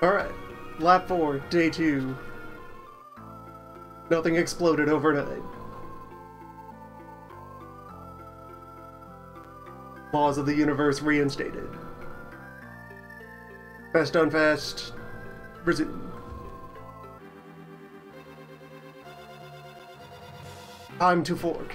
Alright, lap 4, day 2. Nothing exploded overnight. Laws of the universe reinstated. Fast done fast. Resume. Time to fork.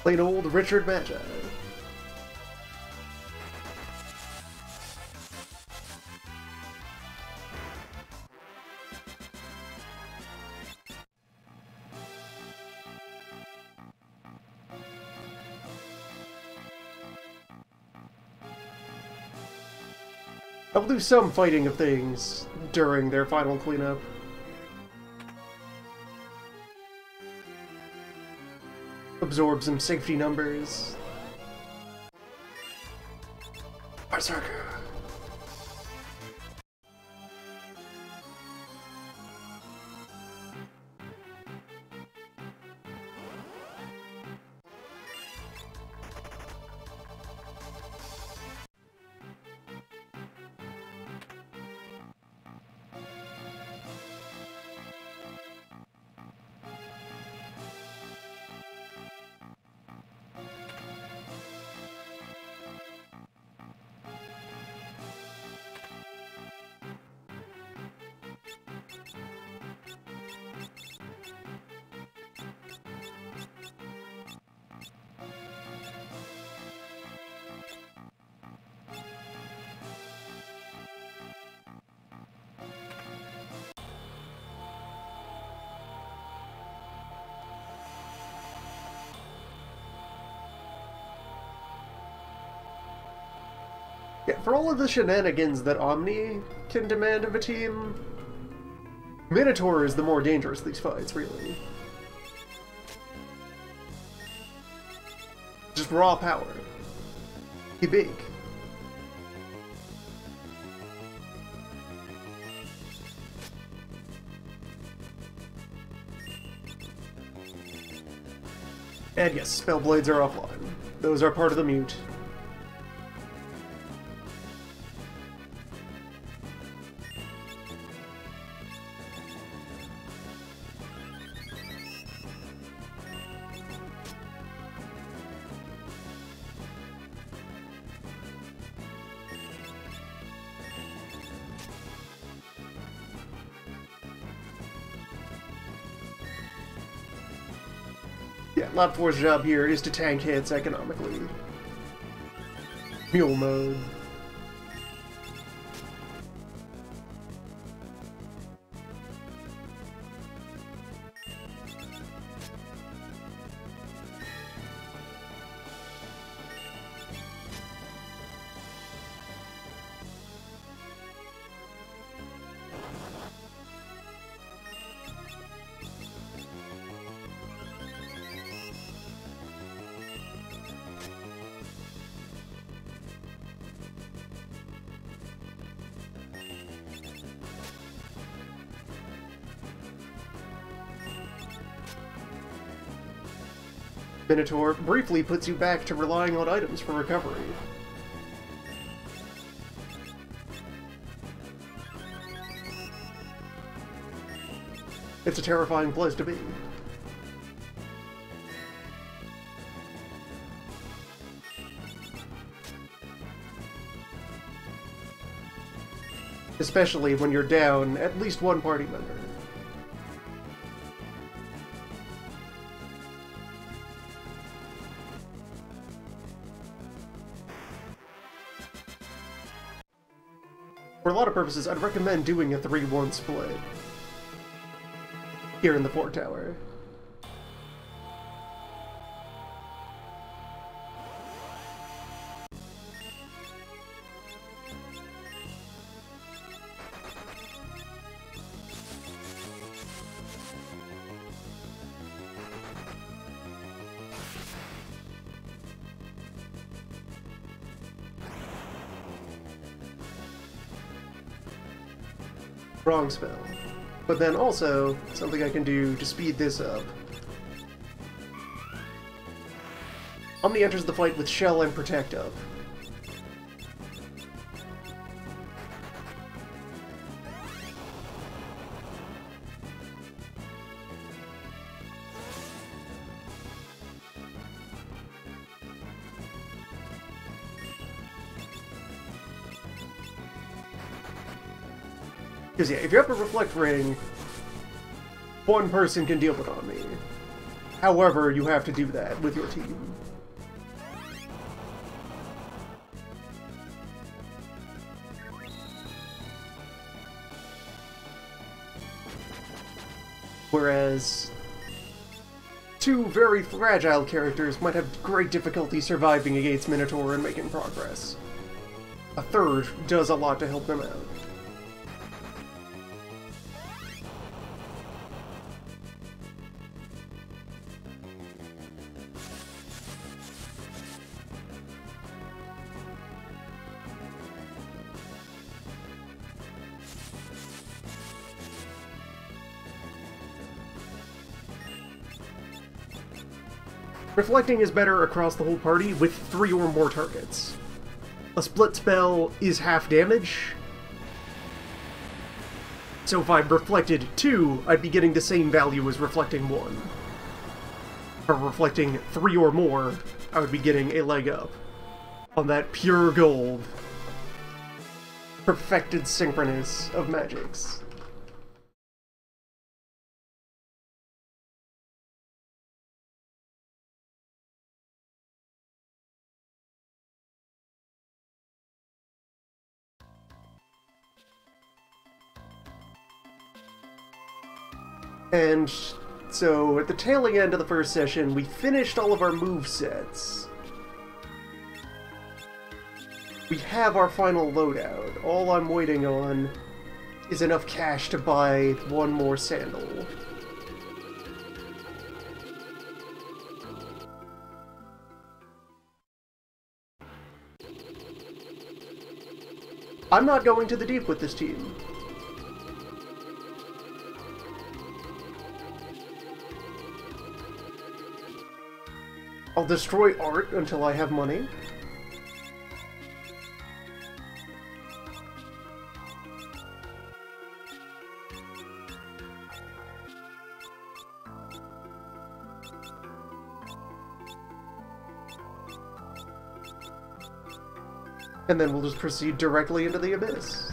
Plain old Richard Magi. I will do some fighting of things during their final cleanup. Absorb some safety numbers. Berserker. Yeah, for all of the shenanigans that Omni can demand of a team, Minotaur is the more dangerous of these fights, really. Just raw power. He big. And yes, spell blades are offline. Those are part of the mute. Yeah, Lap 4's job here is to tank hits economically. Mule mode. Minotaur briefly puts you back to relying on items for recovery. It's a terrifying place to be. Especially when you're down at least one party member. For a lot of purposes, I'd recommend doing a 3-1 split here in the Fort Tower. Wrong spell. But then also, something I can do to speed this up. Omni enters the fight with Shell and Protect up. Because yeah, if you have a Reflect Ring, one person can deal with Omni. However, you have to do that with your team. Whereas, two very fragile characters might have great difficulty surviving against Minotaur and making progress. A third does a lot to help them out. Reflecting is better across the whole party with 3 or more targets. A split spell is half damage, so if I reflected 2, I'd be getting the same value as reflecting 1. For reflecting 3 or more, I would be getting a leg up on that pure gold, perfected synchronous of magics. And so, at the tailing end of the first session, we finished all of our movesets. We have our final loadout. All I'm waiting on is enough cash to buy one more sandal. I'm not going to the deep with this team. I'll destroy art until I have money. And then we'll just proceed directly into the abyss.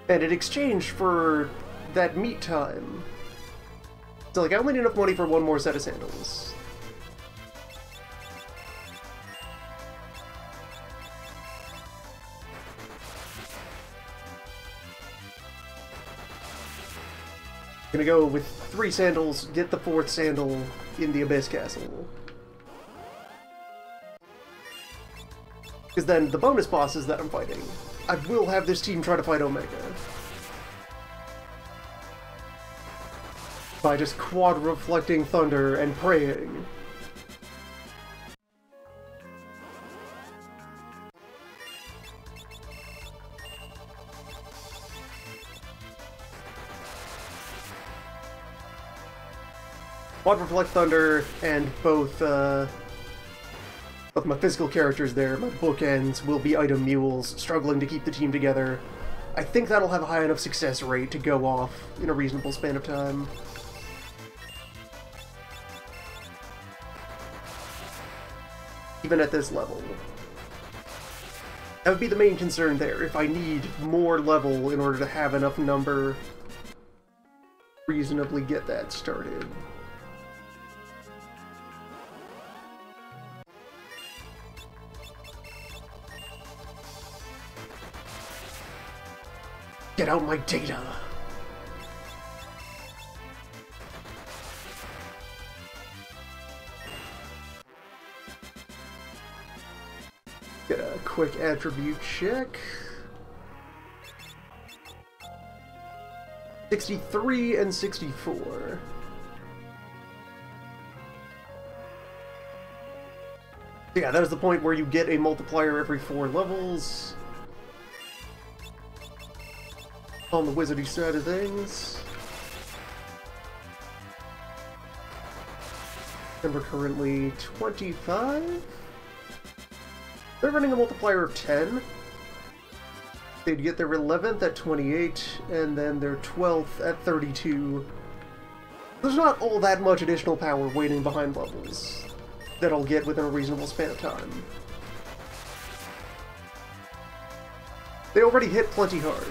And in exchange for that meat time... So, like, I only need enough money for one more set of sandals. Gonna go with 3 sandals, get the 4th sandal in the Abyss Castle. Because then the bonus bosses that I'm fighting, I will have this team try to fight Omega. By just quad-reflecting thunder and praying. Quad Reflect Thunder and both my physical characters there, my bookends, will be item mules, struggling to keep the team together. I think that'll have a high enough success rate to go off in a reasonable span of time. Even at this level. That would be the main concern there, if I need more level in order to have enough number reasonably get that started. Get out my data! Get a quick attribute check. 63 and 64. Yeah, that is the point where you get a multiplier every 4 levels. On the wizardy side of things. And we're currently 25? They're running a multiplier of 10. They'd get their 11th at 28, and then their 12th at 32. There's not all that much additional power waiting behind levels that I'll get within a reasonable span of time. They already hit plenty hard.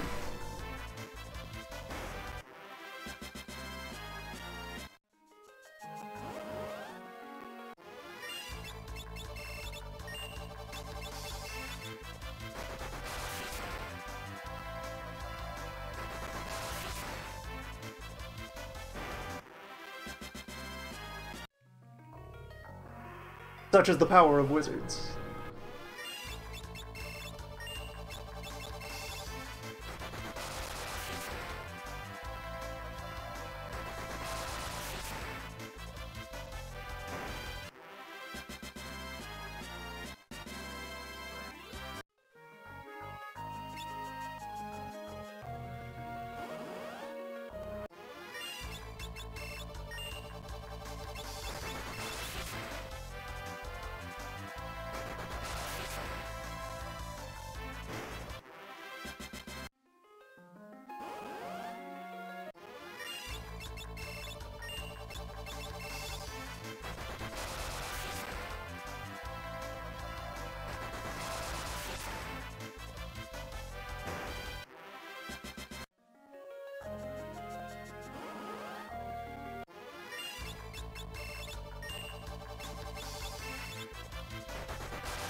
Such is the power of wizards.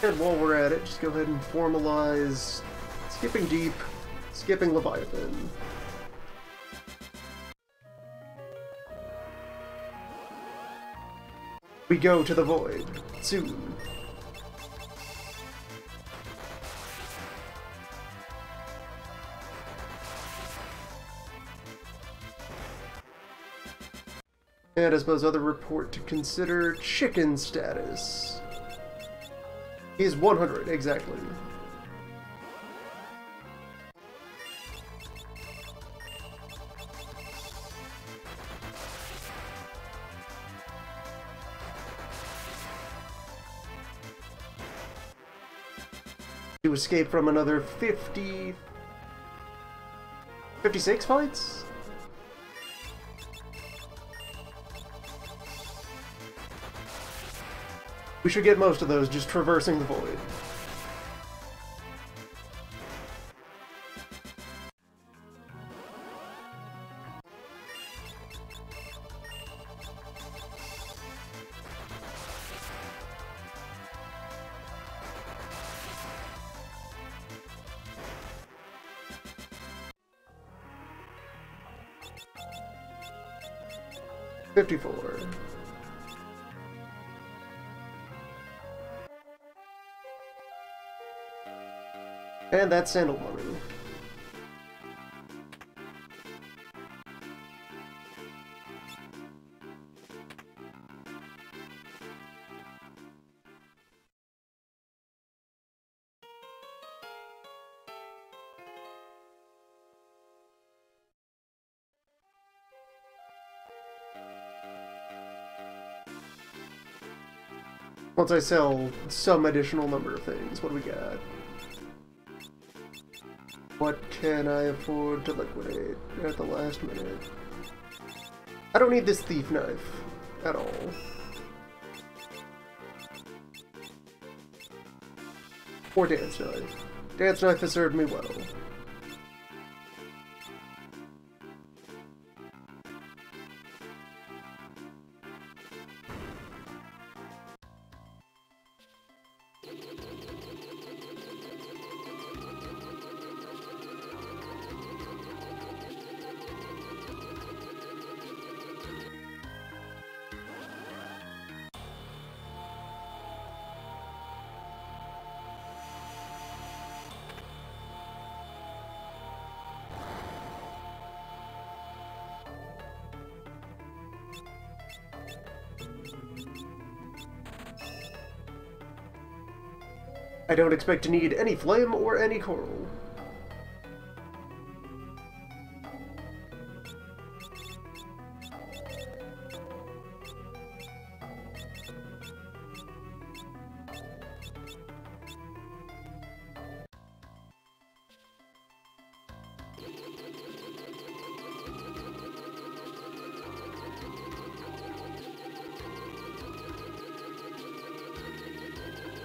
And while we're at it, just go ahead and formalize skipping Deep, skipping Leviathan. We go to the Void, soon. And I suppose other report to consider, chicken status. He's 100, exactly. To escape from another 56 fights? We should get most of those just traversing the void. 54. And that's sandal money. Once I sell some additional number of things, what do we got? What can I afford to liquidate at the last minute? I don't need this thief knife at all. Or dance knife. Dance knife has served me well. I don't expect to need any flame or any coral.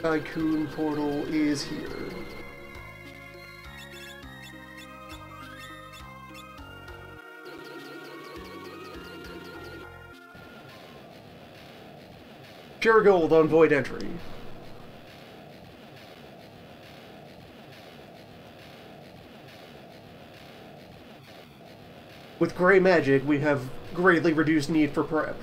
Tycoon portal is here. Pure gold on void entry. With gray magic, we have greatly reduced need for prep.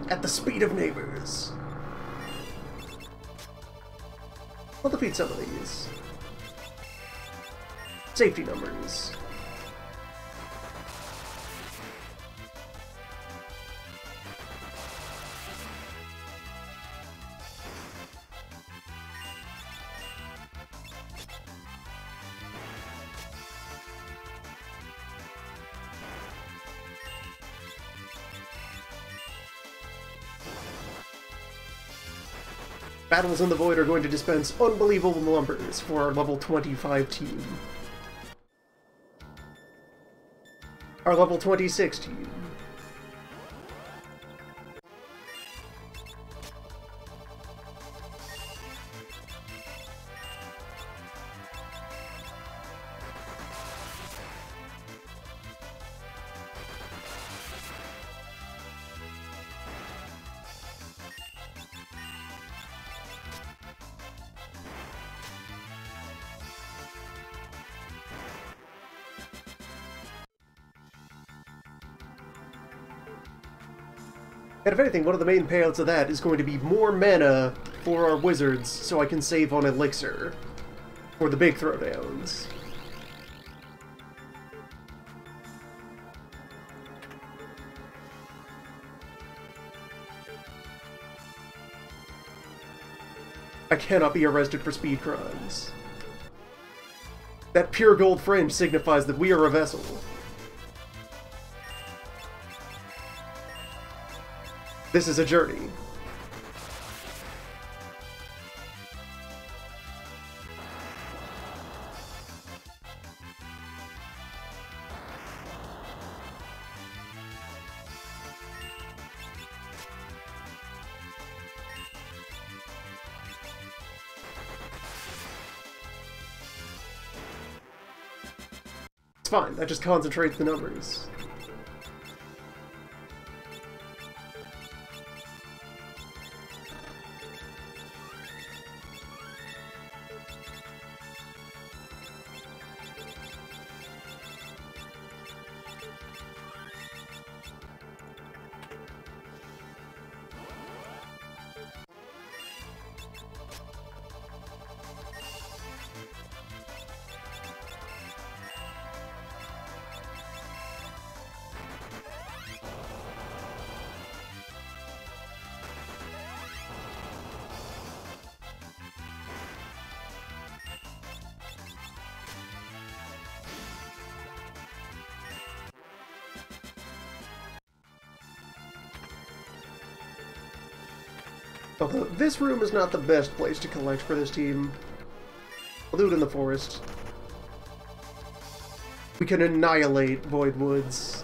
At the speed of neighbors. We'll defeat some of these. Safety numbers. Battles in the Void are going to dispense unbelievable numbers for our level 25 team. Our level 26 team. And if anything, one of the main payouts of that is going to be more mana for our wizards, so I can save on elixir for the big throwdowns. I cannot be arrested for speed crimes. That pure gold fringe signifies that we are a vessel. This is a journey. It's fine, that just concentrates the numbers. Although, this room is not the best place to collect for this team. I'll do it in the forest. We can annihilate Void Woods.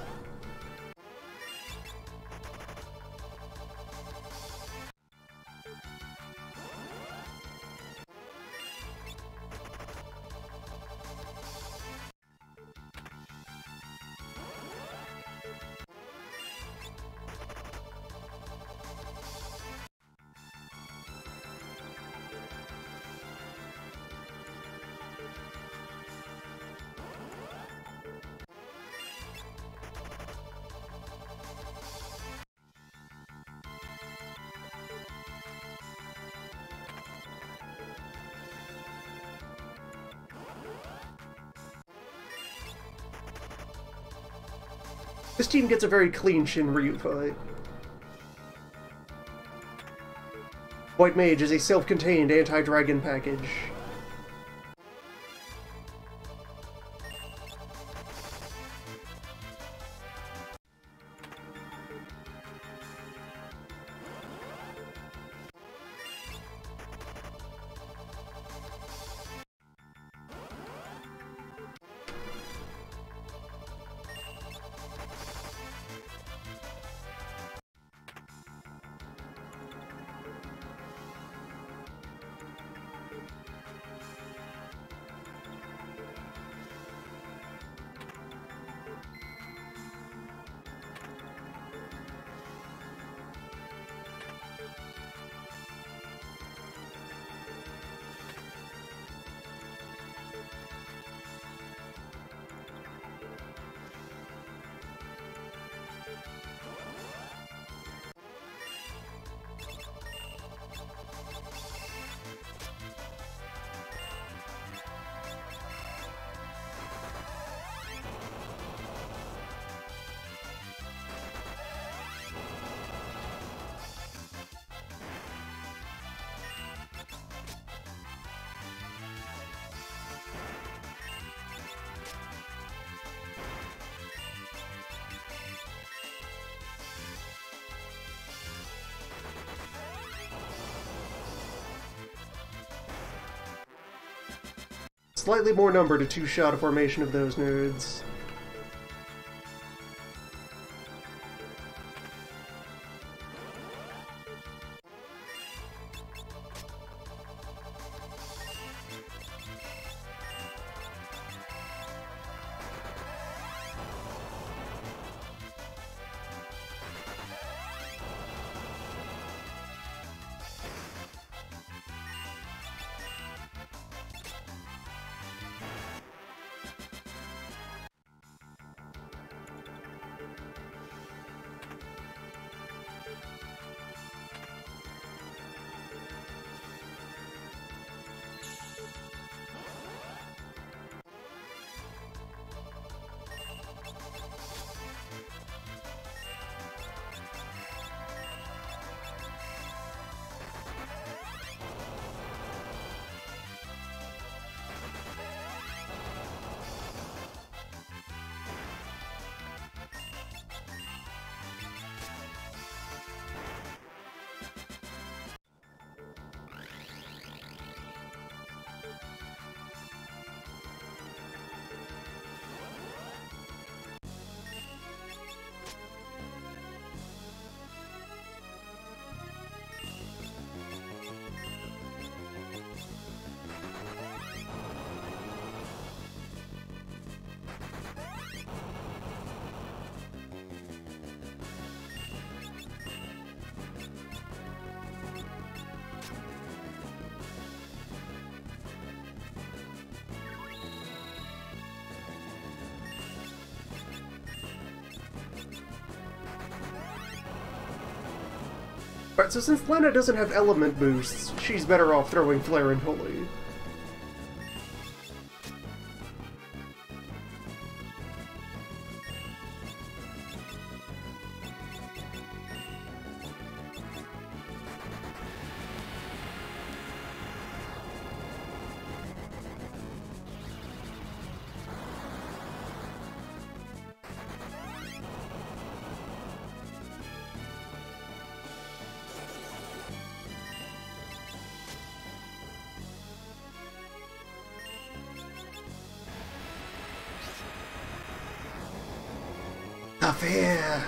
This team gets a very clean Shinryu fight. White Mage is a self-contained anti-dragon package. Slightly more number to two-shot a formation of those nerds. Alright, so since Lena doesn't have element boosts, she's better off throwing Flare and Holy. Not fair.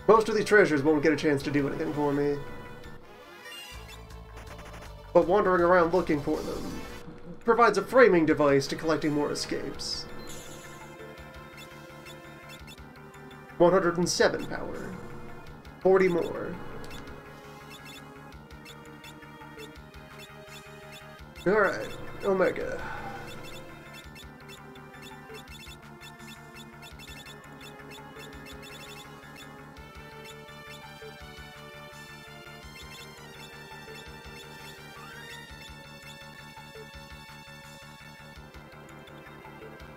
Most of these treasures won't get a chance to do anything for me. But wandering around looking for them provides a framing device to collecting more escapes. 107 power. 40 more. Alright, Omega.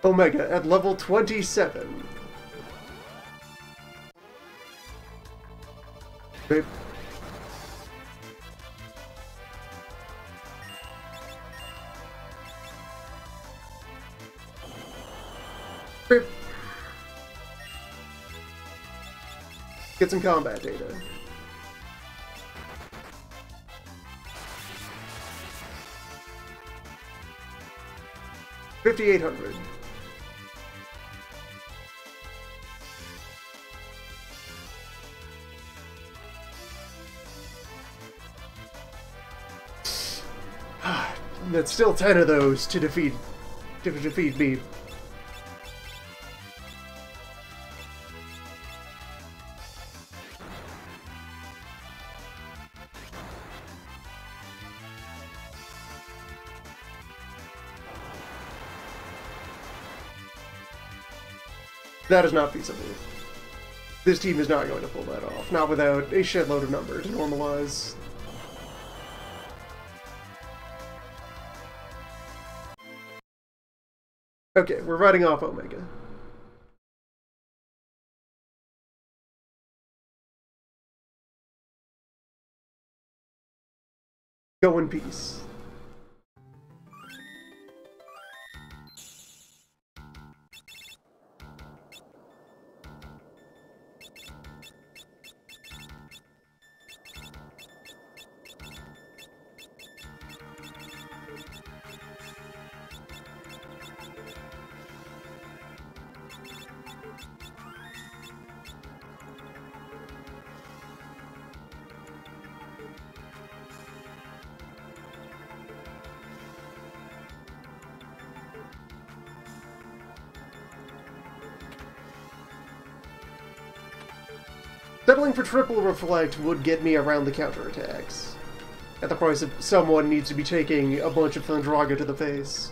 Omega at level 27. Babe. Babe. Get some combat data. $5,800. That's still 10 of those to defeat me. That is not feasible. This team is not going to pull that off, not without a shitload of number to normalize. Okay, we're writing off Omega. Go in peace. Settling for triple reflect would get me around the counterattacks. At the price of someone needs to be taking a bunch of Thundraga to the face.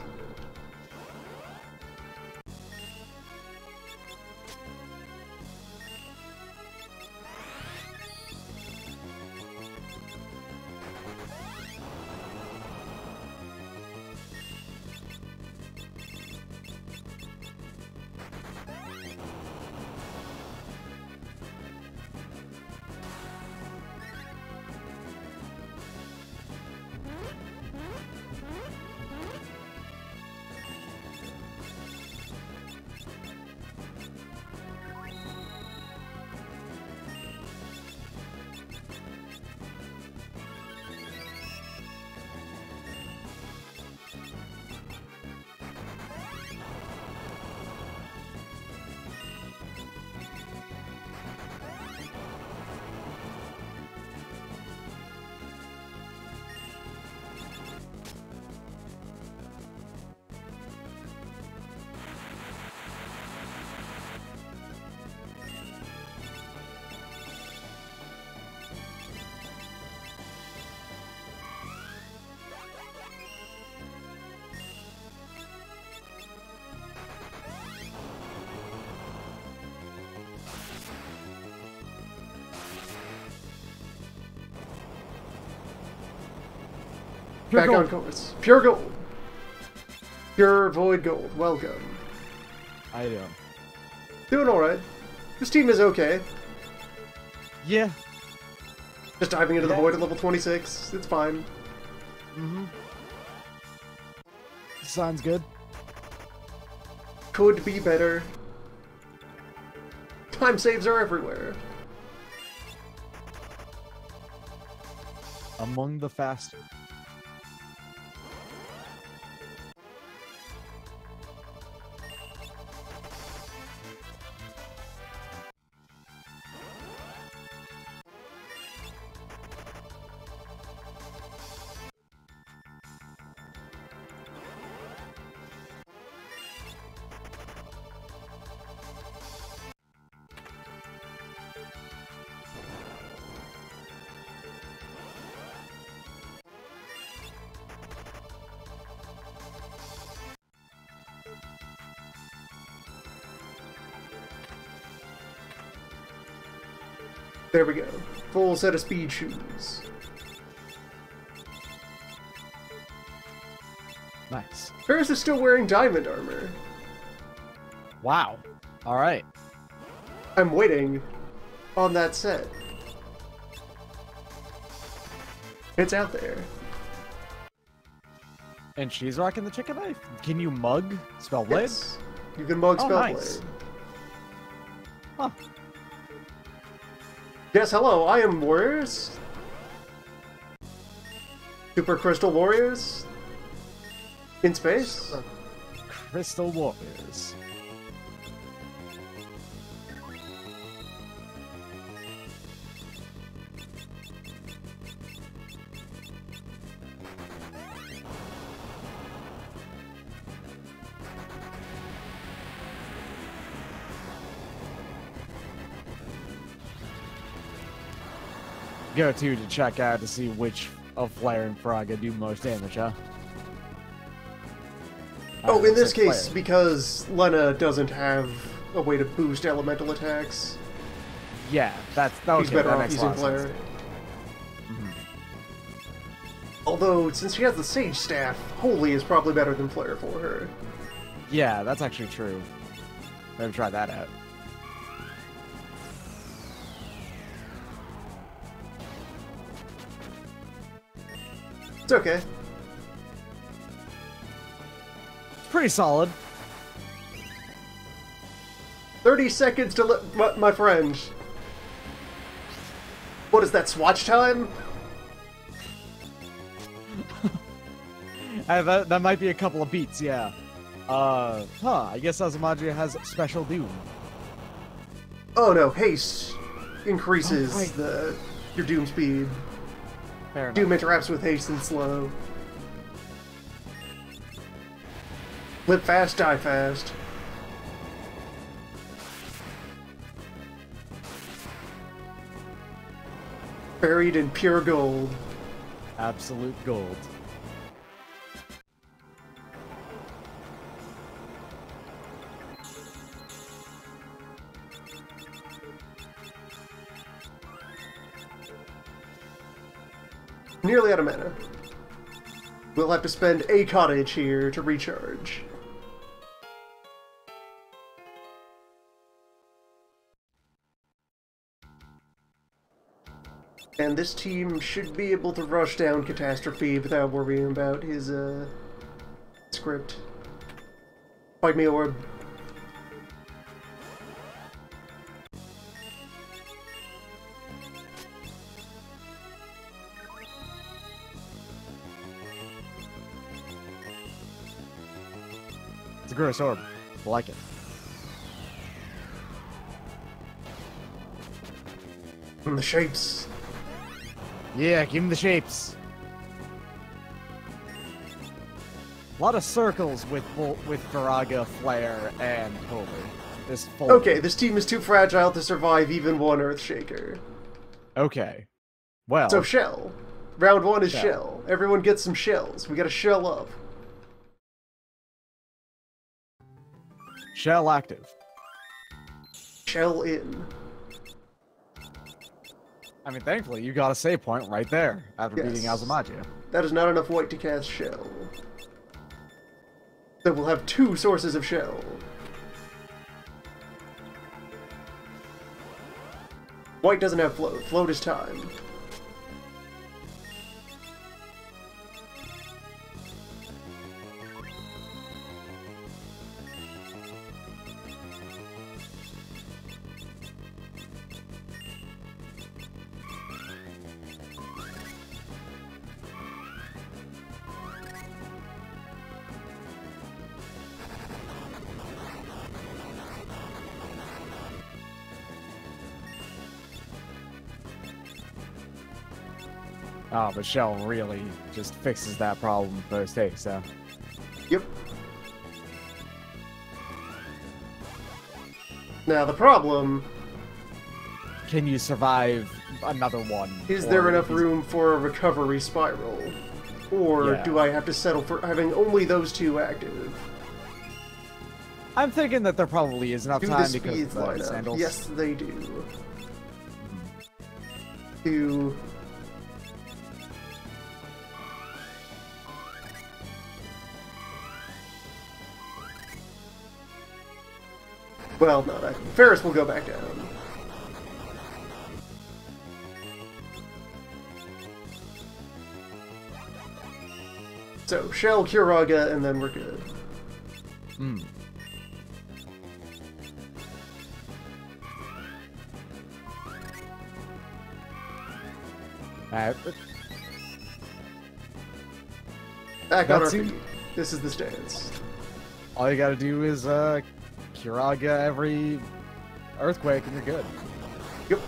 Back on course. Pure gold. Pure void gold. Welcome. I do. Doing alright. This team is okay. Yeah. Just diving into the void at level 26. It's fine. Mm-hmm. Sounds good. Could be better. Time saves are everywhere. Among the faster. There we go. Full set of speed shoes. Nice. Ferris is still wearing diamond armor. Wow. All right. I'm waiting on that set. It's out there. And she's rocking the chicken knife. Can you mug Spellblade? Yes. You can mug Oh, Spellblade. nice. Huh. Yes, hello, I am Warriors. Super Crystal Warriors. In space. Crystal Warriors. Go to check out to see which of Flare and Firaga do most damage, huh? Oh, in this case, Flare. because Lena doesn't have a way to boost elemental attacks, Yeah, that was he's better off using Flare. Although, since she has the Sage Staff, Holy is probably better than Flare for her. Yeah, that's actually true. Maybe try that out. It's okay. It's pretty solid. 30 seconds to my friend. What is that, swatch time? That might be a couple of beats, yeah. I guess Azumajia has special doom. Oh no, haste increases Oh, right. your doom speed. Fair enough. Doom interacts with haste and slow. Live fast, die fast. Buried in pure gold. Absolute gold. Nearly out of mana. We'll have to spend a cottage here to recharge. And this team should be able to rush down Catastrophe without worrying about his, script. Fight me, Orb. It's a gross orb. I like it. And the shapes. Yeah, give him the shapes. A lot of circles with Firaga, Flare, and Holy. This full. Okay, this team is too fragile to survive even one Earthshaker. Okay. Well. So shell. Round one is Shell. shell. Everyone gets some shells. We gotta shell up. Shell active. Shell in. I mean, thankfully, you got a save point right there after Yes. beating Azumajia. That is not enough white to cast Shell. So we'll have 2 sources of Shell. White doesn't have Float. Float is time. Oh, but Shell really just fixes that problem first take, so. Yep. Now the problem... Can you survive another one? Is there enough room for a recovery spiral? Or do I have to settle for having only those 2 active? I'm thinking that there probably is enough time the because of the lineup. sandals. Yes, they do. To... Well, no, Ferris will go back down. So, Shell, Curaga, and then we're good. Hmm. Back on our feet. This is the stance. All you gotta do is, Curaga every earthquake and you're good. Yep.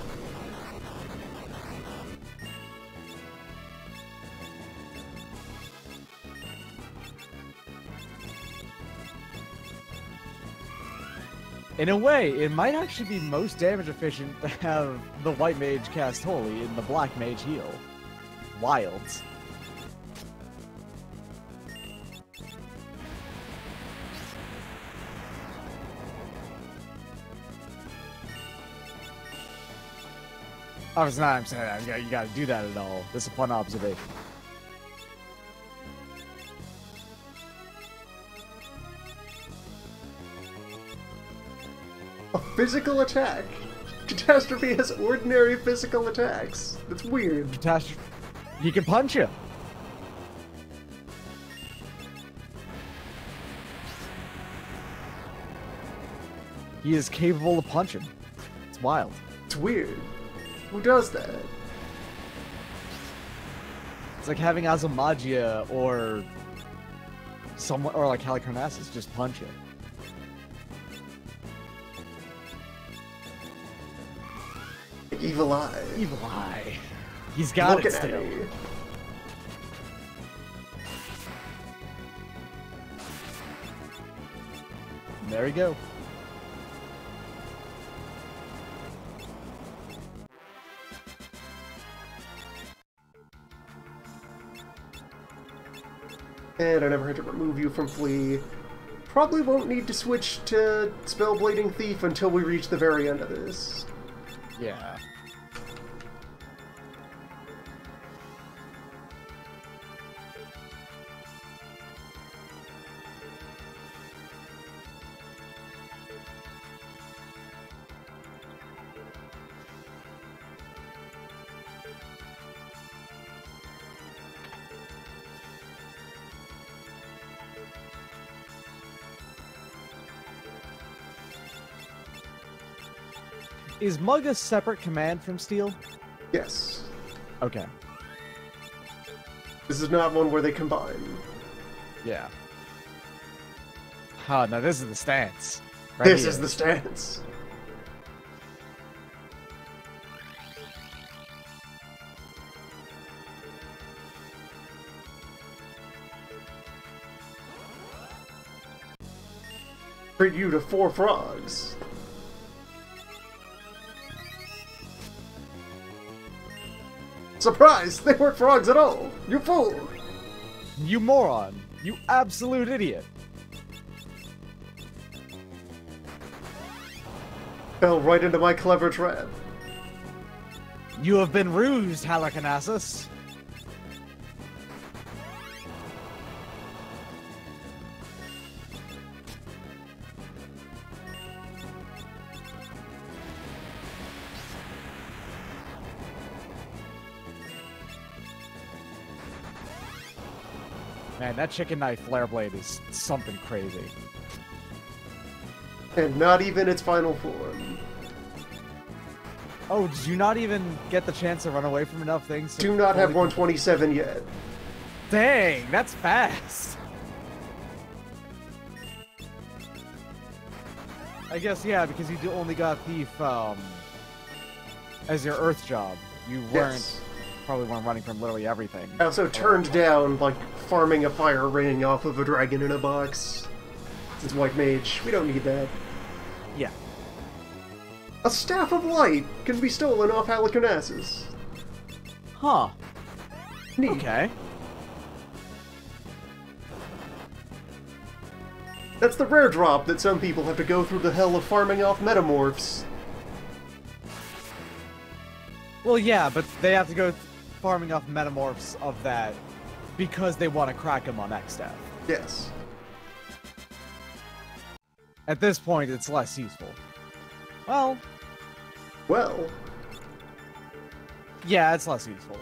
In a way, it might actually be most damage efficient to have the white mage cast Holy and the black mage heal. Wilds. Obviously not, I'm saying that. You gotta do that at all. This is a fun observation. A physical attack? Catastrophe has ordinary physical attacks. That's weird. Catastrophe. He can punch you. He is capable of punching. It's wild. It's weird. Who does that? It's like having Azumagia or someone, or like Halicarnassus just punch it. Evil Eye. Evil Eye. He's got it still. There we go. And I never had to remove you from Flee. Probably won't need to switch to Spellblading Thief until we reach the very end of this. Yeah. Is Mug a separate command from Steel? Yes. Okay. This is not one where they combine. Yeah. Oh, no, this is the stance. This is the stance. Treat you to 4 frogs. Surprise! They weren't frogs at all! You fool! You moron! You absolute idiot! Fell right into my clever trap. You have been rused, Halicarnassus! Man, that chicken knife flare blade is something crazy. And not even its final form. Oh, did you not even get the chance to run away from enough things? Do not have 127 yet. Dang, that's fast. I guess, yeah, because you only got Thief as your Earth job. You probably weren't running from literally everything. I also turned down, like, farming a fire raining off of a dragon in a box. Since White Mage, we don't need that. Yeah. A Staff of Light can be stolen off Halicarnassus. Huh. Neat. Okay. That's the rare drop that some people have to go through the hell of farming off Metamorphs. Well, yeah, but they have to go farming off Metamorphs of that because they want to crack them on X-Staff. Yes. At this point, it's less useful. Well, yeah, it's less useful.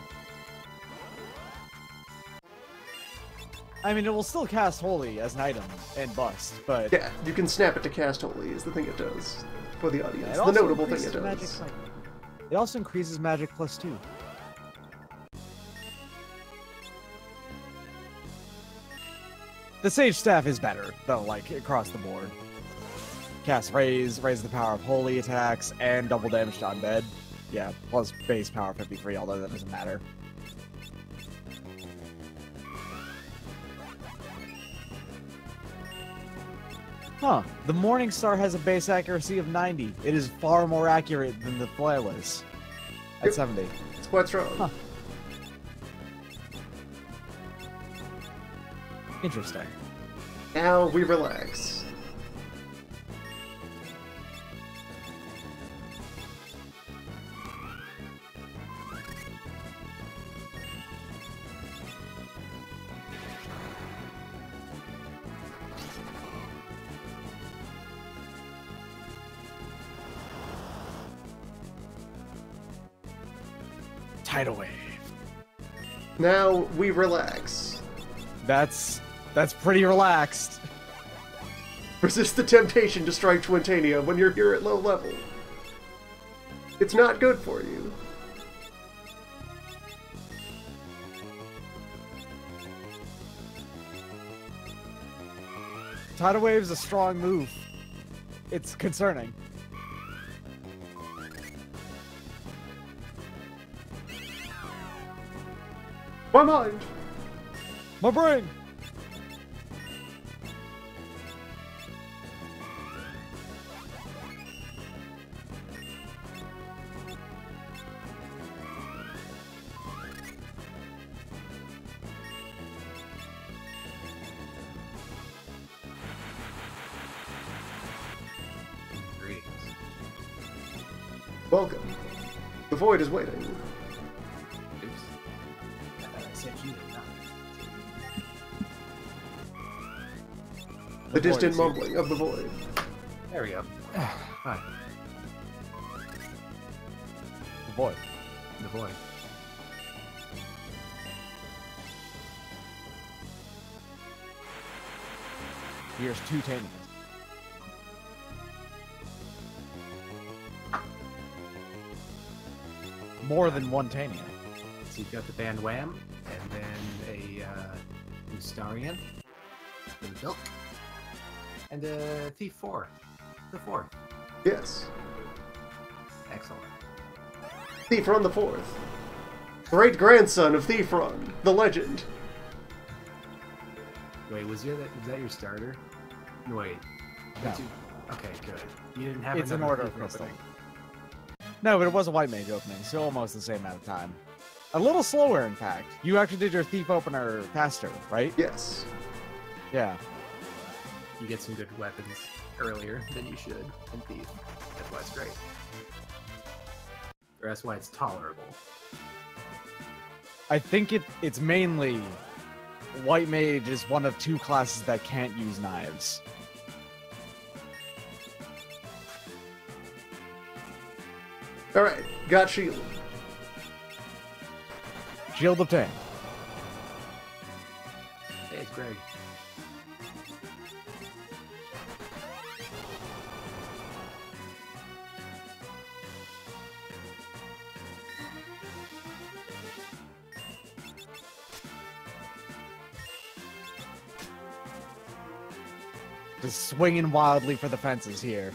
I mean, it will still cast Holy as an item and bust, but... Yeah, you can snap it to cast Holy is the thing it does for the audience. Yeah, the notable thing it does. Magic, it also increases magic +2. The Sage Staff is better, though, like, across the board. Cast raise the power of holy attacks, and double damage to undead. Yeah, plus base power 53, although that doesn't matter. Huh. The Morning Star has a base accuracy of 90. It is far more accurate than the Flawless at 70. It's quite strong. Huh. Interesting. Now we relax. Tidal Wave. Now we relax. That's pretty relaxed. Resist the temptation to strike Twintania when you're here at low level. It's not good for you. Tidal Wave is a strong move. It's concerning. My mind! My brain! Greetings. Welcome. The void is waiting. Oops. I said you did not. The distant mumbling of the void. There we go. Hi. The void. The void. Here's 2 Tanias. More than 1 Tania. So you've got the Band Wham, and then a Mustarian, the Bilk, and a Thief 4. The 4th. Yes. Excellent. Thiefrun the Fourth. Great grandson of Thiefrun, the legend. Wait, was that your starter? No, wait. No. Okay, good. You didn't have It's an another order of Thief crystal. opening. No, but it was a White Mage opening, so almost the same amount of time. A little slower, in fact. You actually did your Thief opener faster, right? Yes. Yeah. You get some good weapons earlier than you should in Thief. That's why it's great. Or that's why it's tolerable. I think it's mainly White Mage is one of 2 classes that can't use knives. Alright, got shield. Shield obtained. Hey, it's Greg. Just swinging wildly for the fences here.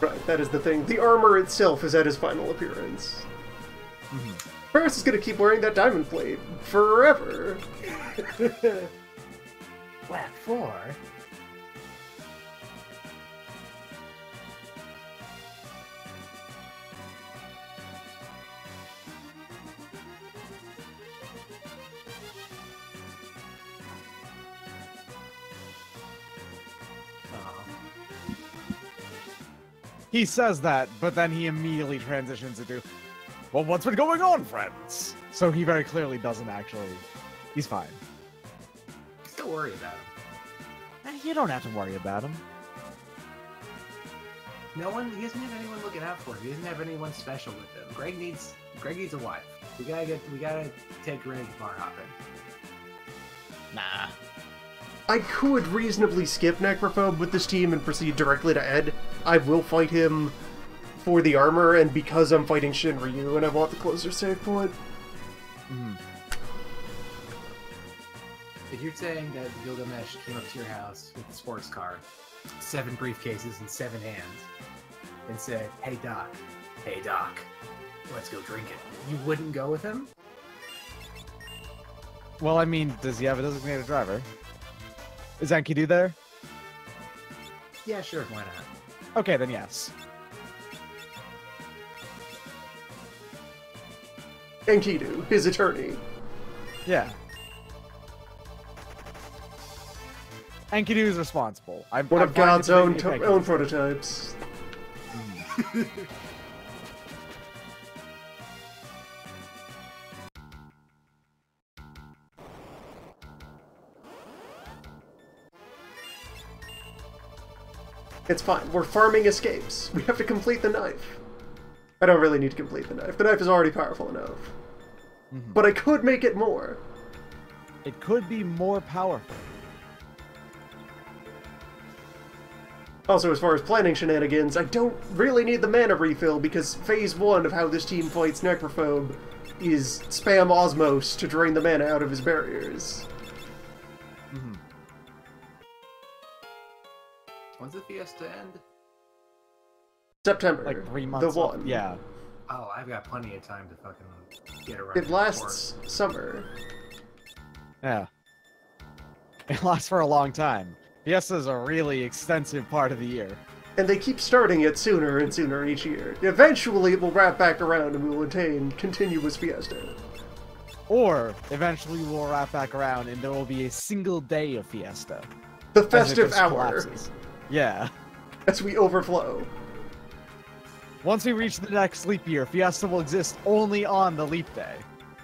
Right, that is the thing. The armor itself is at his final appearance. Ferris is gonna keep wearing that diamond plate forever. What for? He says that, but then he immediately transitions into, well, what's been going on, friends? So he very clearly doesn't actually. He's fine. Still worry about him. You don't have to worry about him. No one. He doesn't have anyone looking out for him. He doesn't have anyone special with him. Greg needs a wife. We gotta take Greg bar hopping. Nah. I could reasonably skip Necrophobe with this team and proceed directly to Ed. I will fight him for the armor, and because I'm fighting Shinryu and I want the closer save point. If you're saying that Gilgamesh came up to your house with a sports car, 7 briefcases and 7 hands, and said, hey Doc, let's go drink it," you wouldn't go with him? Well, I mean, does he have a designated driver? Is Enkidu there? Yeah, sure, why not? Okay, then yes. Enkidu, his attorney. Yeah. Enkidu is responsible. One of God's own prototypes. It's fine. We're farming escapes. We have to complete the knife. I don't really need to complete the knife. The knife is already powerful enough. But I could make it more. It could be more powerful. Also, as far as planning shenanigans, I don't really need the mana refill because phase 1 of how this team fights Necrophobe is spam Osmos to drain the mana out of his barriers. When's the Fiesta end? September. Like 3 months. The one. Yeah. Oh, I've got plenty of time to fucking get around. It lasts summer. Yeah. It lasts for a long time. Fiesta is a really extensive part of the year. And they keep starting it sooner and sooner each year. Eventually it will wrap back around and we will attain continuous Fiesta. Or, eventually we'll wrap back around and there will be a single day of Fiesta. The as it festive just hour. collapses. Yeah. As we overflow. Once we reach the next leap year, Fiesta will exist only on the leap day.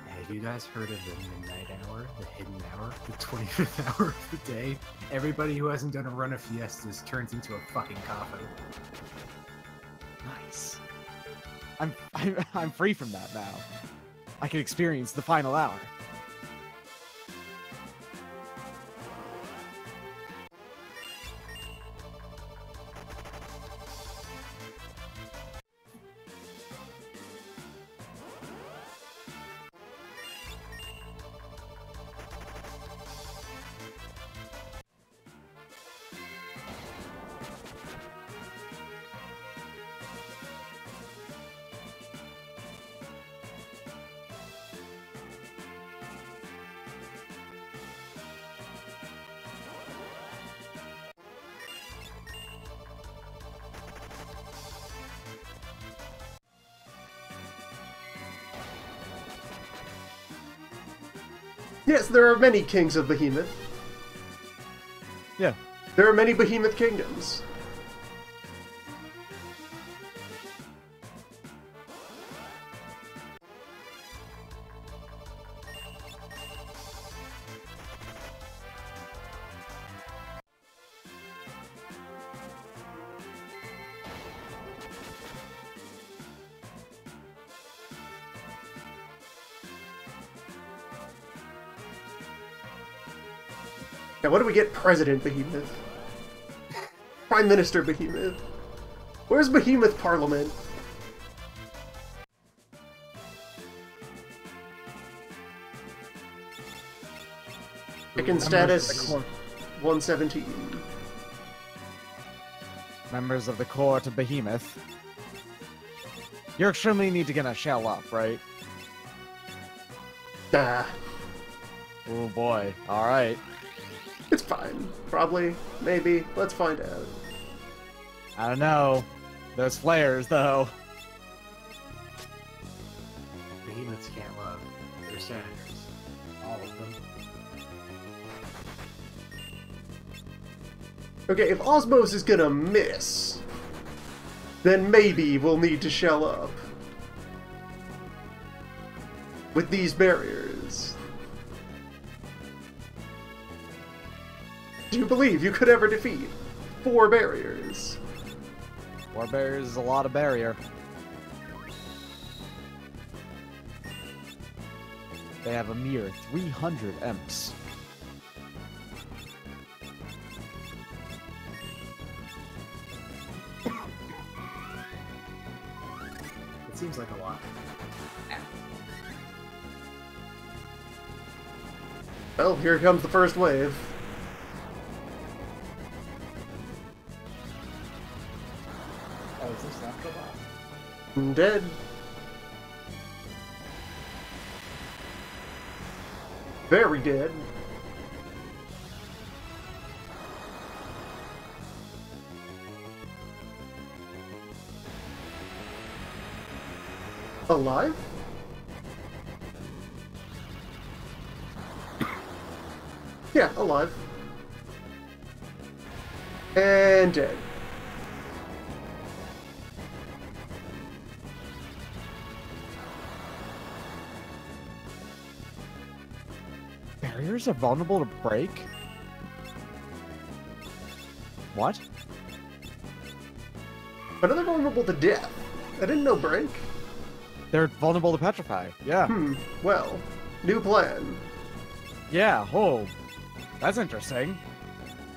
Have you guys heard of the midnight hour, the hidden hour, the 25th hour of the day? Everybody who hasn't done a run of Fiestas turns into a fucking coffin. Nice. I'm free from that now. I can experience the final hour. Yes, there are many kings of Behemoth. Yeah. There are many Behemoth kingdoms. Now, what do we get? President Behemoth. Prime Minister Behemoth. Where's Behemoth Parliament? Chicken status 117. Members of the court of Behemoth. You're extremely need to get a shell up, right? Nah. Oh boy. Alright. It's fine. Probably. Maybe. Let's find out. I don't know. Those flares, though. Behemoths can't love. They're senators. All of them. Okay, if Osmos is gonna miss, then maybe we'll need to shell up. With these barriers. Do you believe you could ever defeat 4 barriers? 4 barriers is a lot of barrier. They have a mere 300 Emps. It seems like a lot. Well, here comes the first wave. Oh, is this not the boss? I'm dead. Very dead. Alive? Yeah, alive. And dead. Barriers are vulnerable to break? What? But are they vulnerable to death? I didn't know break. They're vulnerable to petrify. Yeah. Well, new plan. Yeah. Oh, that's interesting.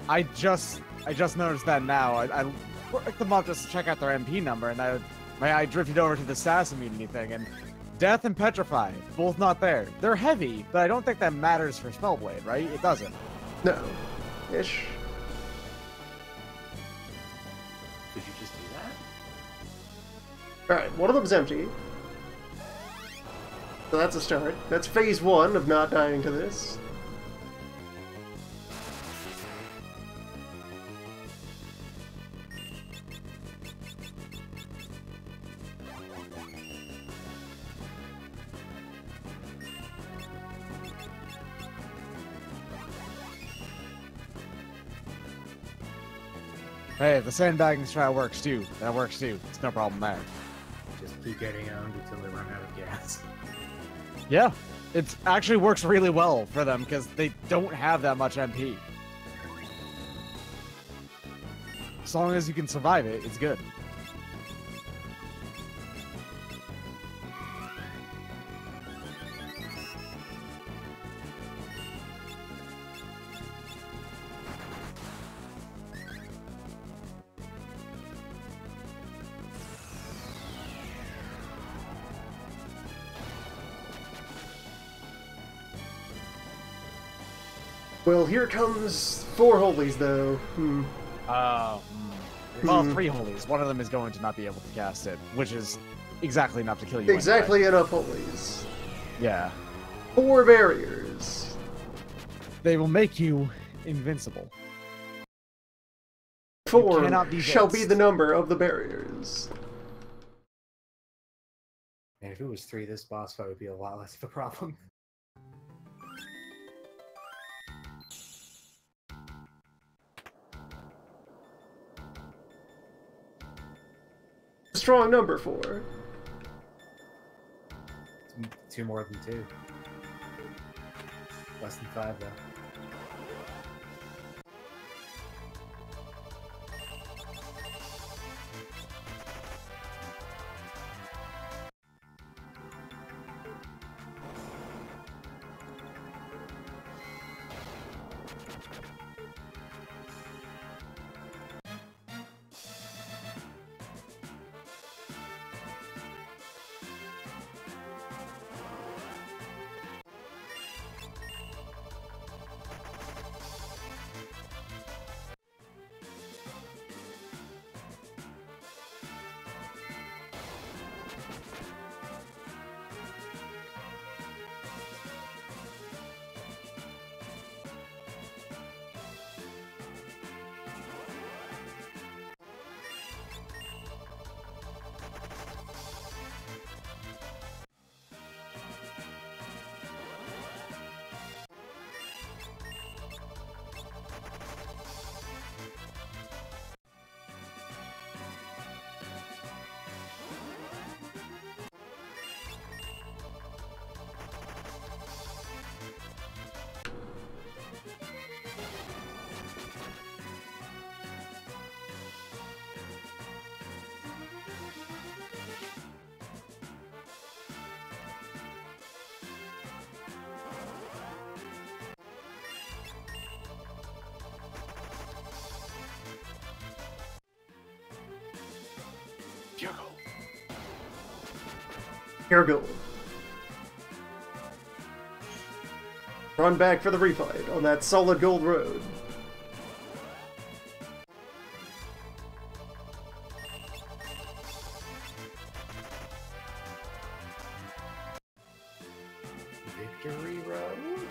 I just noticed that now. I looked them up just to check out their MP number, and my eye drifted over to the status immunity thing, and Death and Petrify, both not there. They're heavy, but I don't think that matters for Spellblade, right? It doesn't. No. Ish. Could you just do that? Alright, one of them's empty. So that's a start. That's phase 1 of not dying to this. Hey, if the sandbagging strat works too. That works too. It's no problem there. Just keep getting owned until they run out of gas. Yeah, it actually works really well for them because they don't have that much MP. As long as you can survive it, it's good. Well, here comes 4 holies, though. Well, 3 holies. One of them is going to not be able to cast it, which is exactly enough to kill you. Exactly enough holies. Yeah. 4 barriers. They will make you invincible. 4 cannot be shall be blitzed. the number of the barriers. And if it was 3, this boss fight would be a lot less of a problem. A strong number 4. 2 more than 2. Less than 5, though. Pure gold. Run back for the refight on that solid gold road. Victory Road?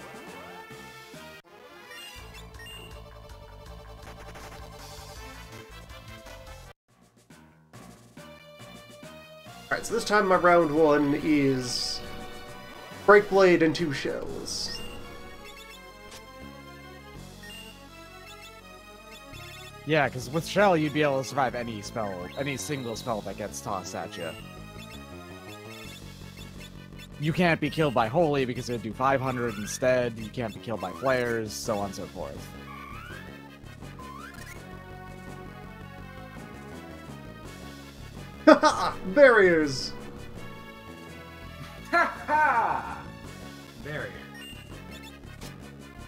Alright, so this time my round 1 is Break Blade and 2 shells. Yeah, because with Shell, you'd be able to survive any spell, any single spell that gets tossed at you. You can't be killed by Holy because it would do 500 instead. You can't be killed by Flares, so on and so forth. Haha! Barriers! Ha ha! Barrier.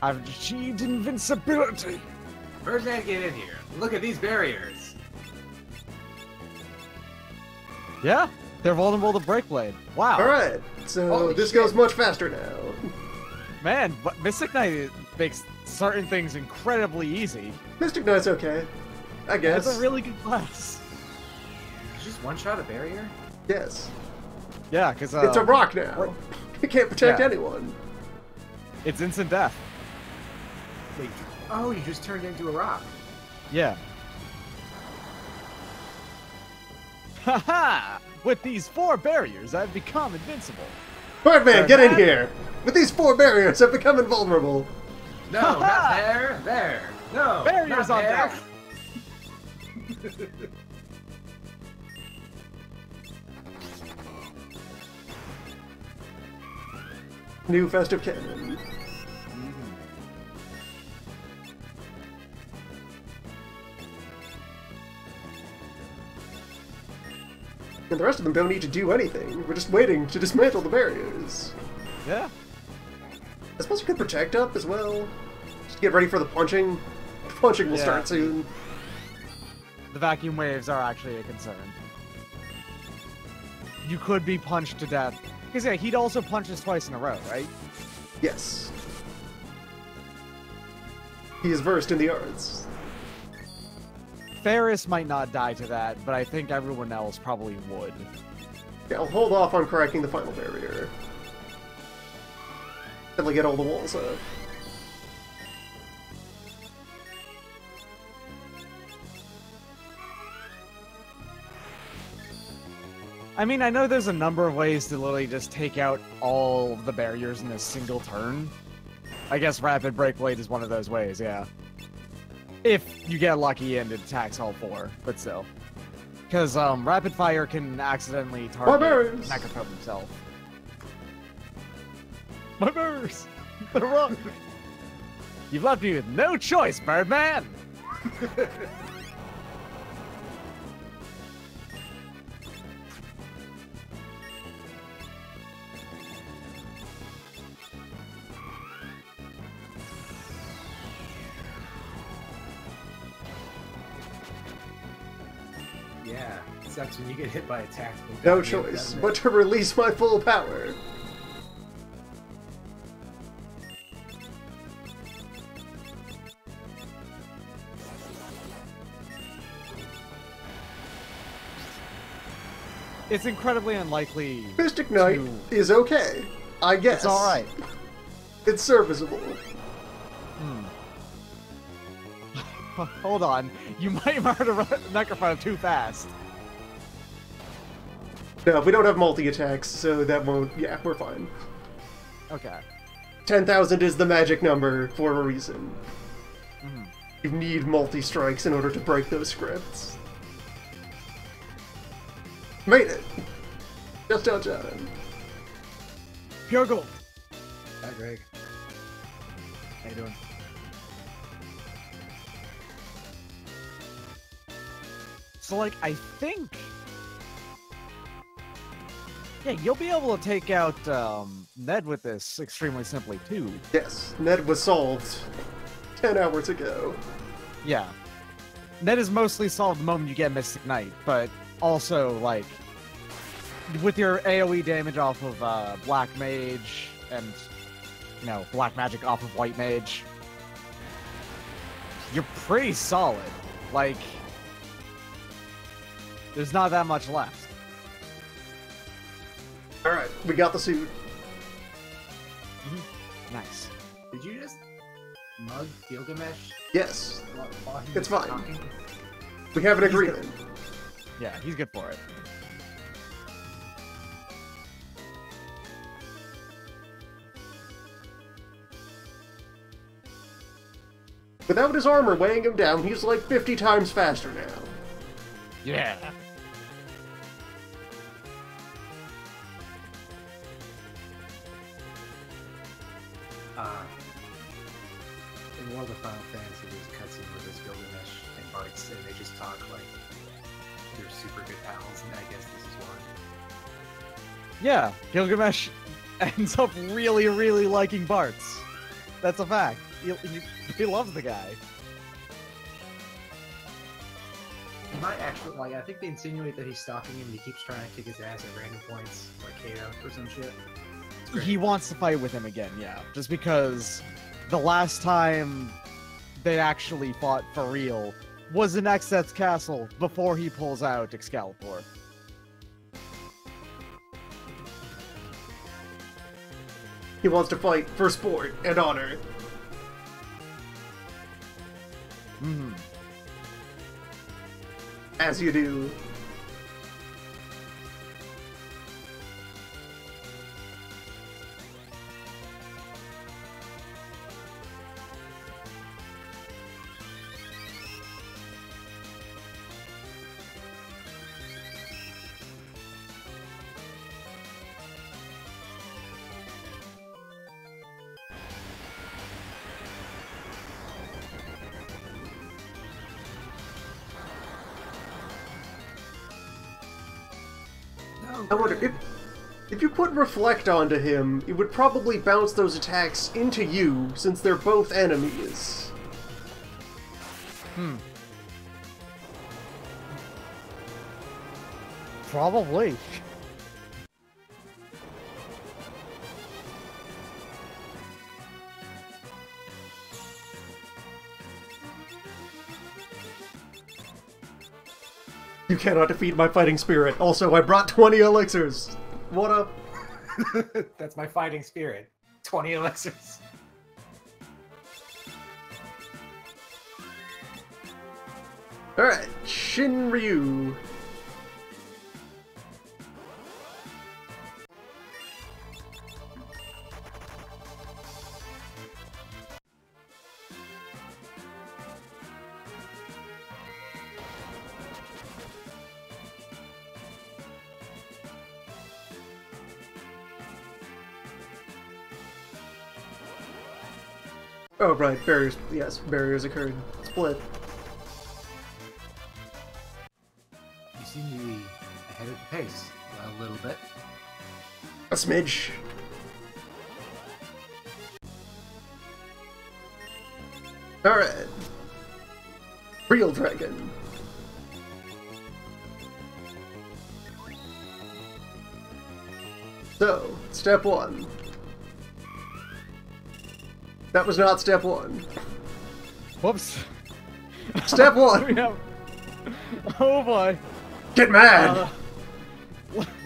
I've achieved invincibility! Birdman, get in here. Look at these barriers. Yeah, they're vulnerable to Break Blade. Wow. Alright, so Holy this shit. goes much faster now. Man, but Mystic Knight makes certain things incredibly easy. Mystic Knight's okay. I guess. It's a really good class. Did you just one-shot a barrier? Yes. Yeah, because It's a rock now. It can't protect Yeah. anyone. It's instant death. Wait, oh, you just turned into a rock. Yeah. Haha! With these 4 barriers, I've become invincible. Birdman, get in Birdman? here! With these 4 barriers, I've become invulnerable. No, not there. There. No, Barriers not on there. deck. New festive cannon. And the rest of them don't need to do anything. We're just waiting to dismantle the barriers. Yeah. I suppose you could protect up as well. Just get ready for the punching. Punching will Yeah. start soon. The vacuum waves are actually a concern. You could be punched to death. Because yeah, he'd also punch us twice in a row, right? Yes. He is versed in the arts. Ferris might not die to that, but I think everyone else probably would. Yeah, I'll hold off on cracking the final barrier. Until I get all the walls up. I mean, I know there's a number of ways to literally just take out all the barriers in a single turn. I guess Rapid Break Blade is one of those ways, yeah. If you get lucky and it attacks all 4, but still. Because Rapid Fire can accidentally target barriers! Necrophone himself. My barriers! They're wrong! You've left me with no choice, Birdman! Yeah, it sucks when you get hit by a tactical. No gun, choice doesn't it? but to release my full power. It's incredibly unlikely. Mystic Knight is okay, I guess. It's alright. It's serviceable. Hold on. You might murder Necrophone too fast. No, we don't have multi-attacks, so that won't... Yeah, we're fine. Okay. 10,000 is the magic number for a reason. Mhm. You need multi-strikes in order to break those scripts. Made it! Just on time. Pure gold. Hi, Greg. How you doing? So, like, I think... Yeah, you'll be able to take out Ned with this extremely simply, too. Yes, Ned was solved 10 hours ago. Yeah. Ned is mostly solved the moment you get Mystic Knight, but also, like... with your AoE damage off of Black Mage and, you know, Black Magic off of White Mage, you're pretty solid. Like, there's not that much left. Alright, we got the suit. Nice. Did you just mug Gilgamesh? Yes, While he it's was fine. talking? We have an He's good. agreement. Yeah, he's good for it. Without his armor weighing him down, he's like 50 times faster now. Yeah. In World of Final Fantasy, there's a cutscene where there's Gilgamesh and Bartz, and they just talk like they're super good pals, and I guess this is one. Yeah, Gilgamesh ends up really, really liking Bartz. That's a fact. He loves the guy. He might actually, like, I think they insinuate that he's stalking him and he keeps trying to kick his ass at random points, like Kato or some shit. It's great. He wants to fight with him again, yeah. Just because the last time they actually fought for real was in Exet's castle before he pulls out Excalibur. He wants to fight for sport and honor. Mm-hmm. As you do. I wonder, if you put Reflect onto him, it would probably bounce those attacks into you, since they're both enemies. Probably. You cannot defeat my fighting spirit. Also, I brought 20 elixirs. What up? That's my fighting spirit. 20 elixirs. Alright, Shinryu. Oh, right, barriers. Yes, barriers occurred. Split. You seem to be ahead of the pace a little bit. A smidge. Alright. Real Dragon. So, step one. That was not step one. Whoops. Step one! Oh boy. Get mad!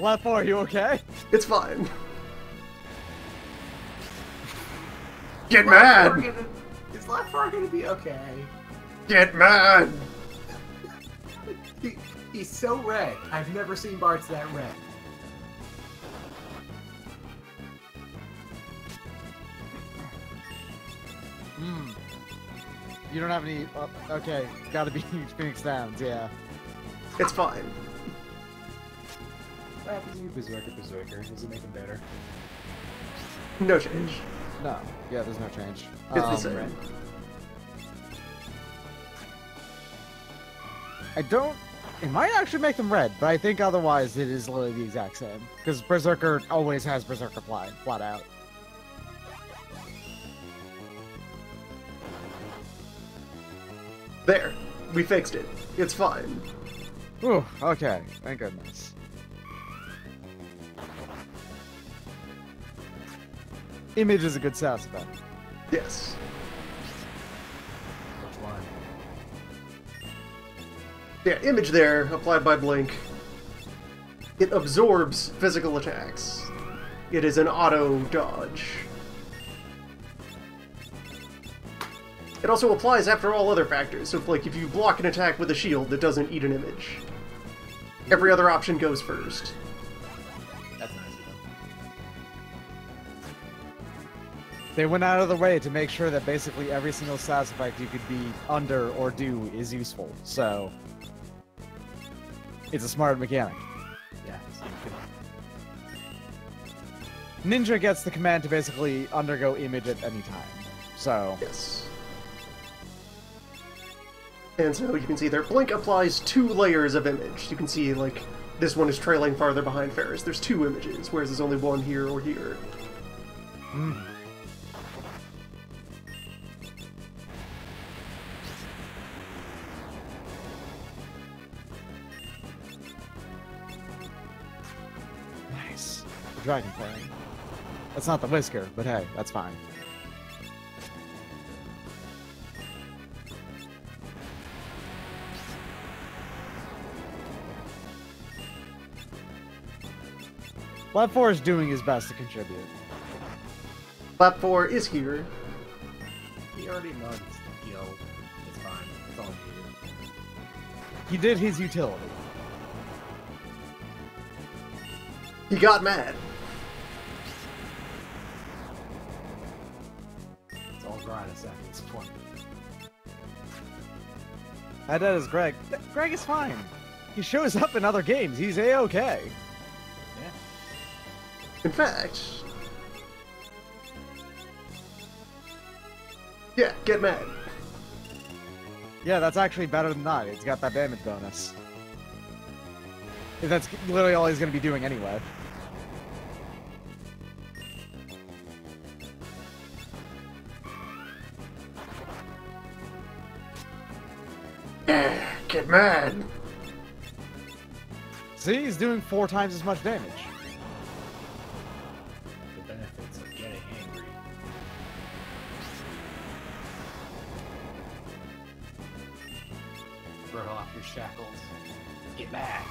Left 4, you okay? It's fine. Get mad! Is left 4 gonna be okay? Get mad! He's so red. I've never seen Bart's that red. You don't have any... okay, gotta be Phoenix Downs, yeah. It's fine. What happens to you, Berserker? Does it make him better? No change. No, yeah, there's no change. It's the same. I don't... It might actually make them red, but I think otherwise it is literally the exact same. Because Berserker always has Berserker flat out. There. We fixed it. It's fine. Ooh, okay. Thank goodness. Image is a good sass effect. Yes. Which one? Yeah, image there, applied by Blink. It absorbs physical attacks. It is an auto dodge. It also applies after all other factors, so if you block an attack with a shield, it doesn't eat an image. Every other option goes first. That's nice of them. They went out of the way to make sure that basically every single sass effect you could be under or do is useful, so it's a smart mechanic. Yeah, so you could... Ninja gets the command to basically undergo image at any time, so... Yes. And so you can see there, Blink applies 2 layers of image. You can see, like, this one is trailing farther behind Ferris. There's 2 images, whereas there's only one here or here. Mm. Nice. The dragon flying. That's not the whisker, but hey, that's fine. Lab 4 is doing his best to contribute. Lap 4 is here. He already knows the guild. It's fine. It's all needed. He did his utility. He got mad. It's all gratis at this point. That is Greg. Greg is fine. He shows up in other games. He's A-okay. Yeah. In fact... Yeah, get mad. Yeah, that's actually better than not. It's got that damage bonus. That's literally all he's going to be doing anyway. Yeah, get mad. See, he's doing 4 times as much damage. The benefits of getting angry. Throw off your shackles. Get mad.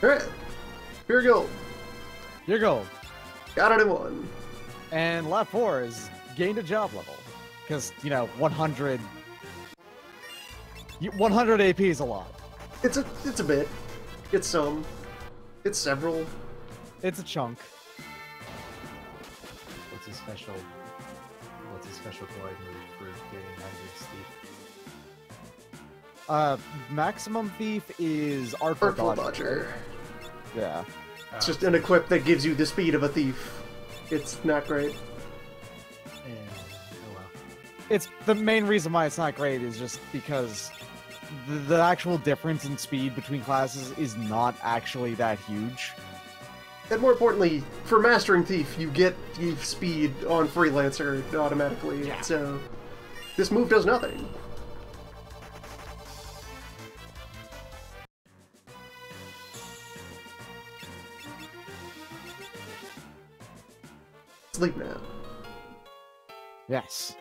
Alright. Here we go. Your gold. Got it in 1. And Lab 4 has gained a job level. Because, 100... 100 AP is a lot. It's a bit. It's some. It's several. It's a chunk. What's his special glide move for getting 100 Steve? Maximum Thief is Artful Artful Dodger. Dodger. Yeah. It's just an equip that gives you the speed of a thief. It's not great. And, oh well. It's the main reason why it's not great is just because the actual difference in speed between classes is not actually that huge. And more importantly, for Mastering Thief, you get thief speed on Freelancer automatically, Yeah. so this move does nothing. Sleep now. Yes.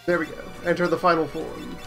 There we go. Enter the final form.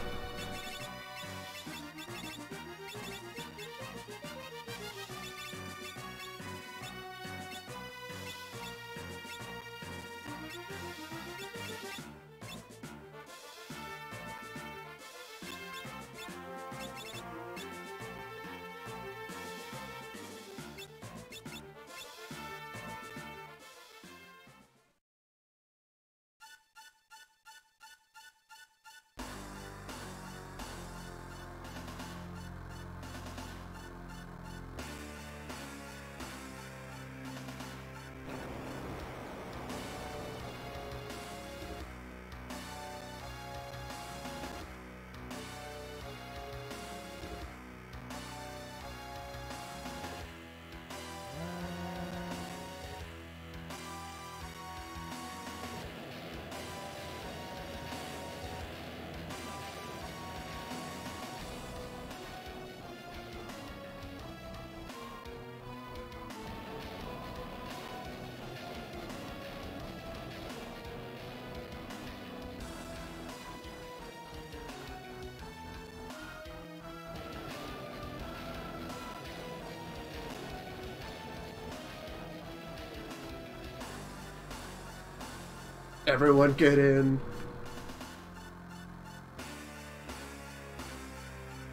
Everyone get in.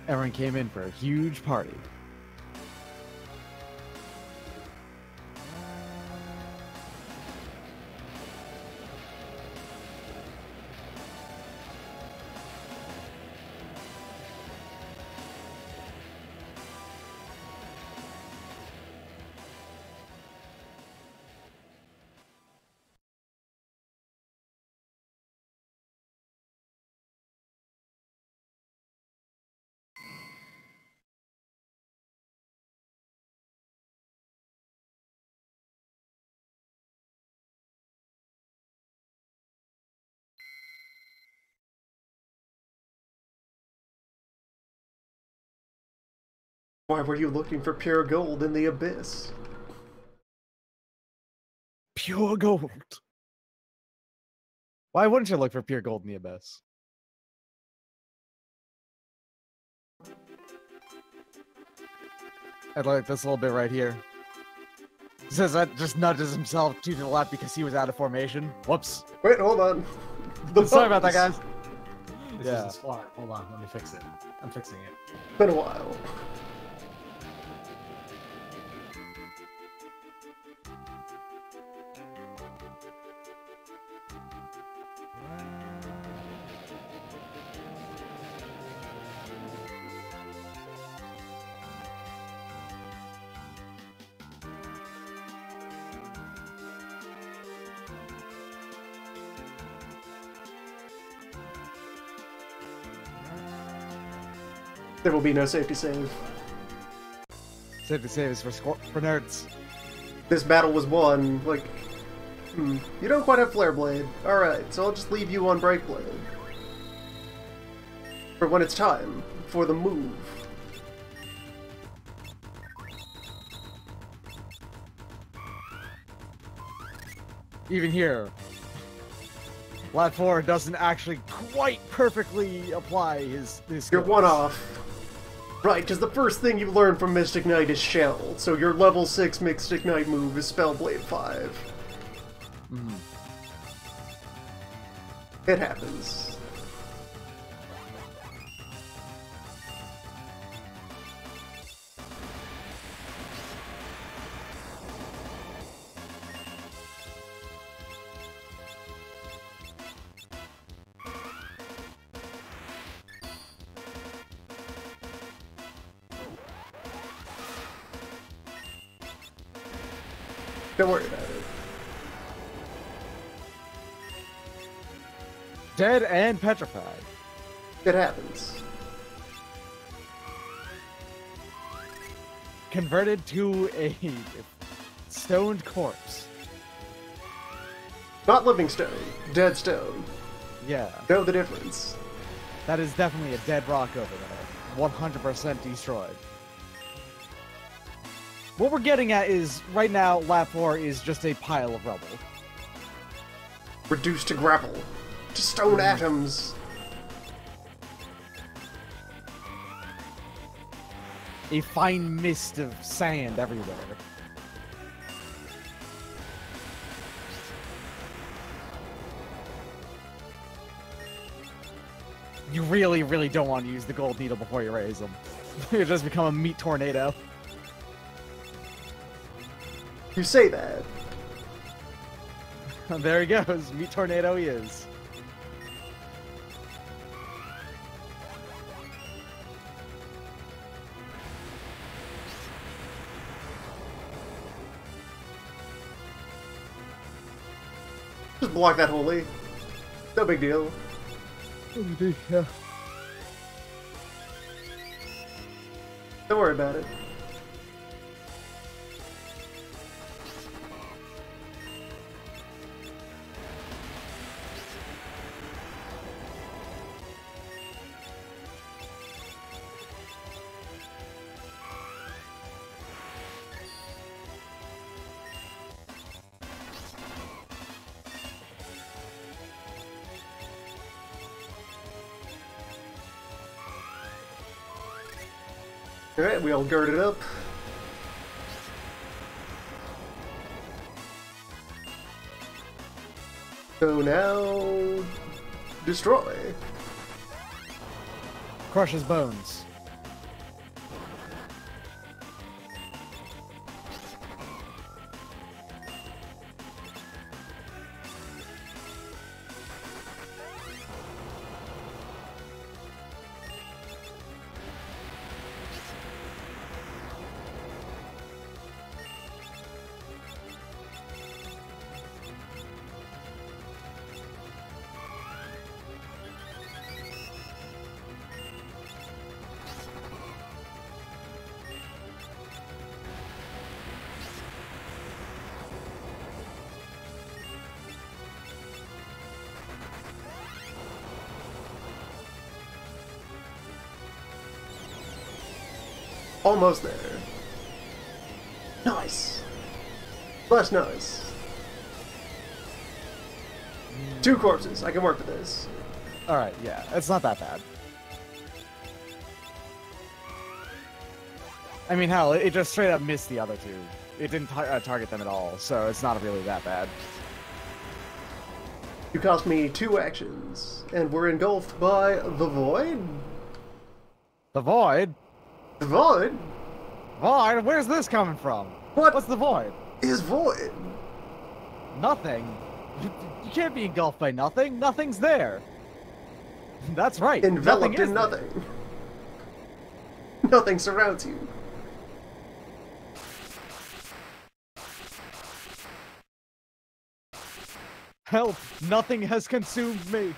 Everyone came in for a huge party. Why were you looking for pure gold in the abyss? Pure gold. Why wouldn't you look for pure gold in the abyss? I'd like this little bit right here. It says that just nudges himself to the left because he was out of formation. Whoops. Wait, hold on. Sorry about that, guys. This Yeah. isn't smart. Hold on, let me fix it. I'm fixing it. Been a while. There will be no safety save. Safety save is for nerds. This battle was won, like... You don't quite have Flare Blade. Alright, so I'll just leave you on Break Blade. For when it's time, for the move. Even here, Lat 4 doesn't actually quite perfectly apply his You're skills. one off. Right, because the first thing you learn from Mystic Knight is Shell, so your level 6 Mystic Knight move is Spellblade 5. Mhm. It happens. Don't worry about it. Dead and petrified. It happens. Converted to a stoned corpse. Not living stone, dead stone. Yeah, Know the difference. that is definitely a dead rock over there. 100% destroyed. What we're getting at is, right now, Lat 4 is just a pile of rubble. Reduced to gravel. To stone atoms. A fine mist of sand everywhere. You really, really don't want to use the gold needle before you raise them. You just become a meat tornado. You say that. There he goes. Meat tornado he is. Just block that holy. No big deal. Yeah. Don't worry about it. Alright, we all girded up. So now... destroy. Crush his bones. Almost there. Nice. Less nice. 2 corpses. I can work with this. Alright, yeah, it's not that bad. I mean, hell, it just straight up missed the other two. It didn't target them at all, so it's not really that bad. You cost me 2 actions, and we're engulfed by the Void? The Void? The Void? Void? Where's this coming from? What What's the Void? is Void? Nothing. You can't be engulfed by nothing. Nothing's there. That's right. Enveloped nothing in nothing. Nothing surrounds you. Help! Nothing has consumed me.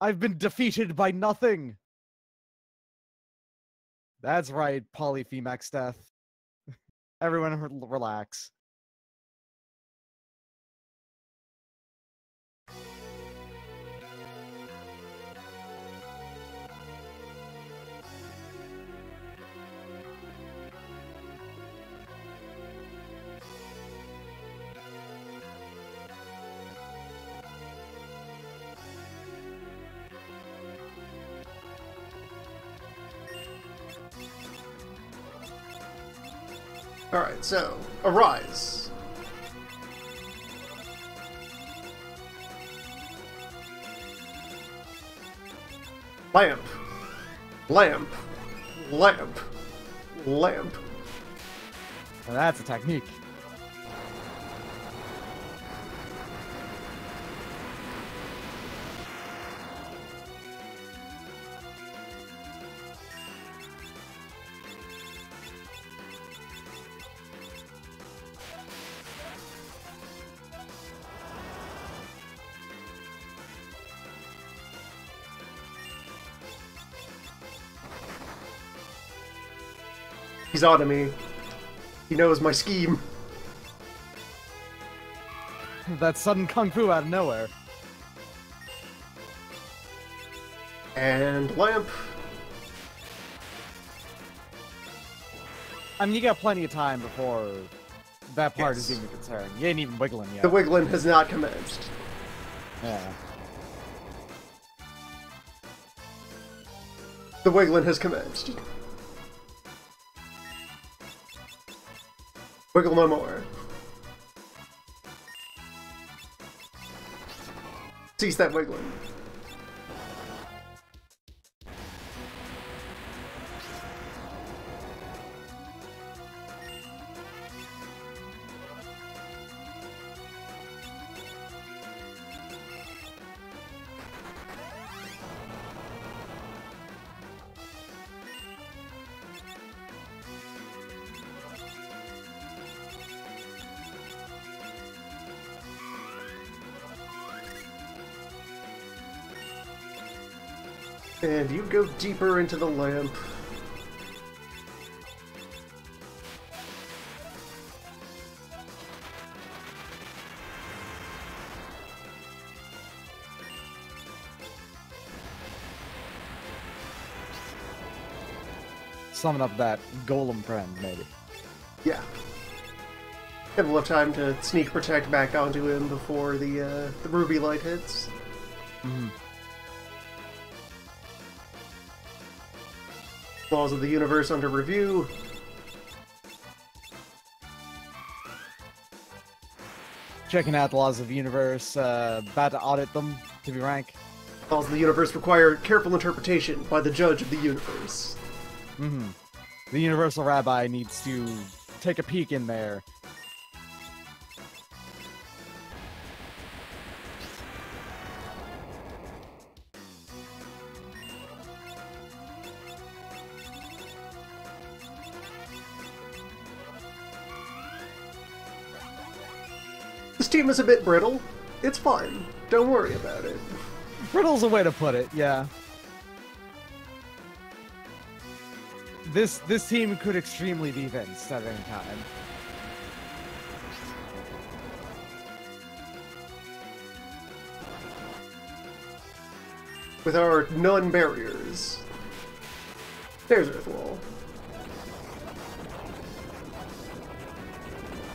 I've been defeated by nothing. That's right, Polyphemex death. Everyone relax. Alright, so, arise. Lamp. Lamp. Lamp. Lamp. Now that's a technique. He's on to me. He knows my scheme. That sudden kung fu out of nowhere. And lamp. I mean, you got plenty of time before that part Yes. is even a concern. You ain't even wiggling yet. The wiggling has not commenced. Yeah. The wiggling has commenced. Wiggle no more. Cease that wiggling. And you go deeper into the lamp. Summon up that golem friend, maybe. Yeah. Have enough time to sneak protect back onto him before the ruby light hits. Mm-hmm. Laws of the universe under review. checking out the laws of the universe, about to audit them to be rank. Laws of the universe require careful interpretation by the judge of the universe. Mm-hmm. The Universal Rabbi needs to take a peek in there. This team is a bit brittle. It's fine. Don't worry about it. Brittle's a way to put it, yeah. This team could extremely be Vince at any time. With our non-barriers. There's Earthwall.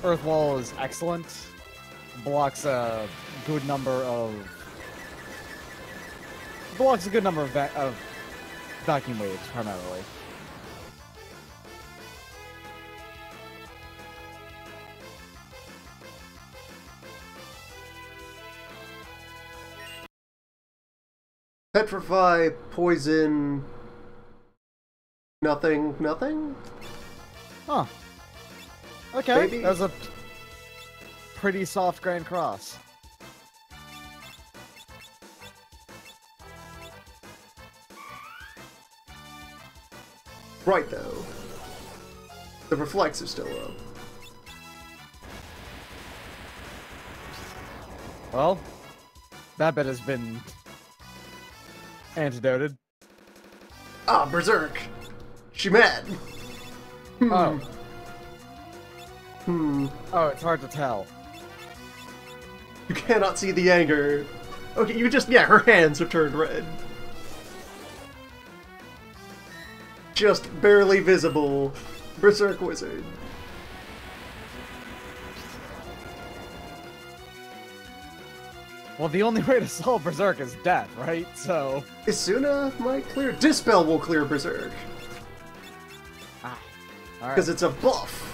Earthwall is excellent. Blocks a good number of vacuum waves primarily. Petrify, poison, nothing? Huh. Okay, Maybe. that was a pretty soft Grand Cross. Right, though. The reflex is still low. Well, that bit has been antidoted. Ah, Berserk! She mad! Oh. Hmm. Oh, it's hard to tell. You cannot see the anger. Okay, yeah, her hands have turned red. Just barely visible. Berserk Wizard. Well, the only way to solve Berserk is death, right? So... Isuna might clear. Dispel will clear Berserk. Ah. Alright. Because it's a buff.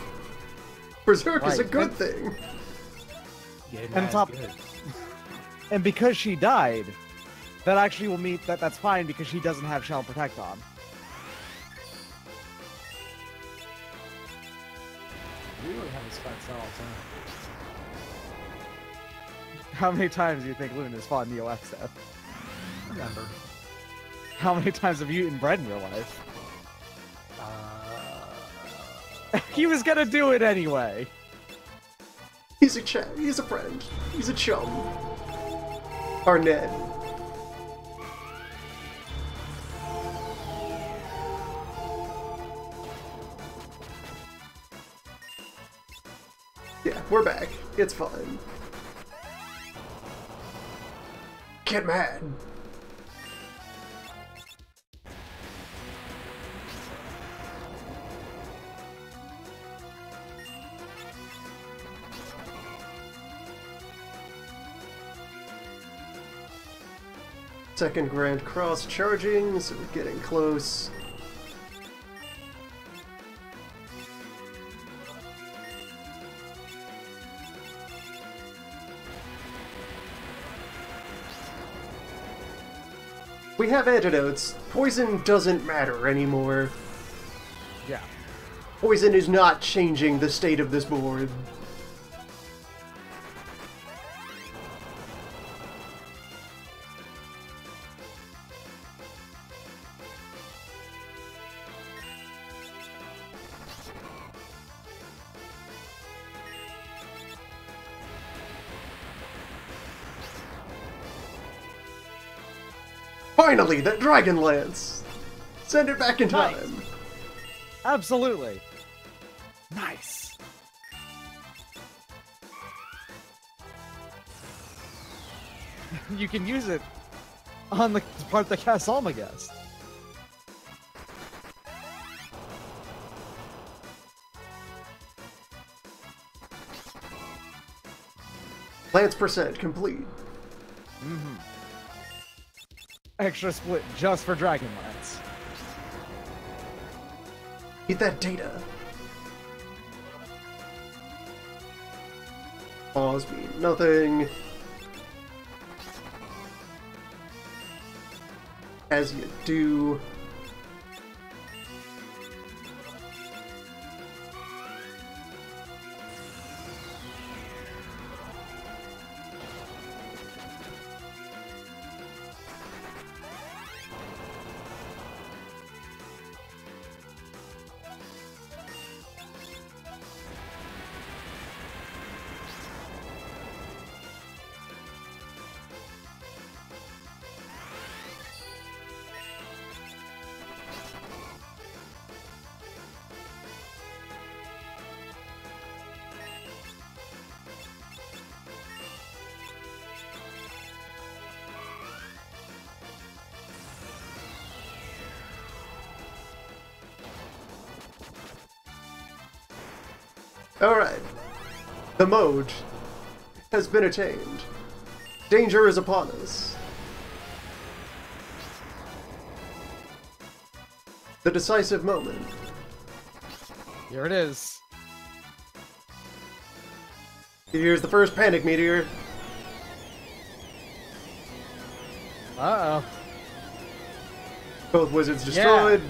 Berserk is a Right. good thing. Getting And that top- good. And because she died, that actually will mean that's fine because she doesn't have Shell Protect on. We really have this fight all the time. How many times do you think Luna's fought Neo Exo? Remember. How many times have you eaten bread in your life? He was gonna do it anyway. He's a he's a friend. He's a chum. Our Ned. Yeah, we're back. It's fine. Get mad. Second Grand Cross charging, so we're getting close. We have antidotes. Poison doesn't matter anymore. Yeah. Poison is not changing the state of this board. Finally, that Dragon Lance! Send it back in time! Nice. Absolutely. Nice. You can use it on the part that casts Almagest. Lance percent complete. Mm-hmm. Extra split just for Dragonlance. Eat that data. Pause mean nothing. As you do. Alright. The mode has been attained. Danger is upon us. The decisive moment. Here it is. Here's the first panic meteor. Uh-oh. Both wizards destroyed.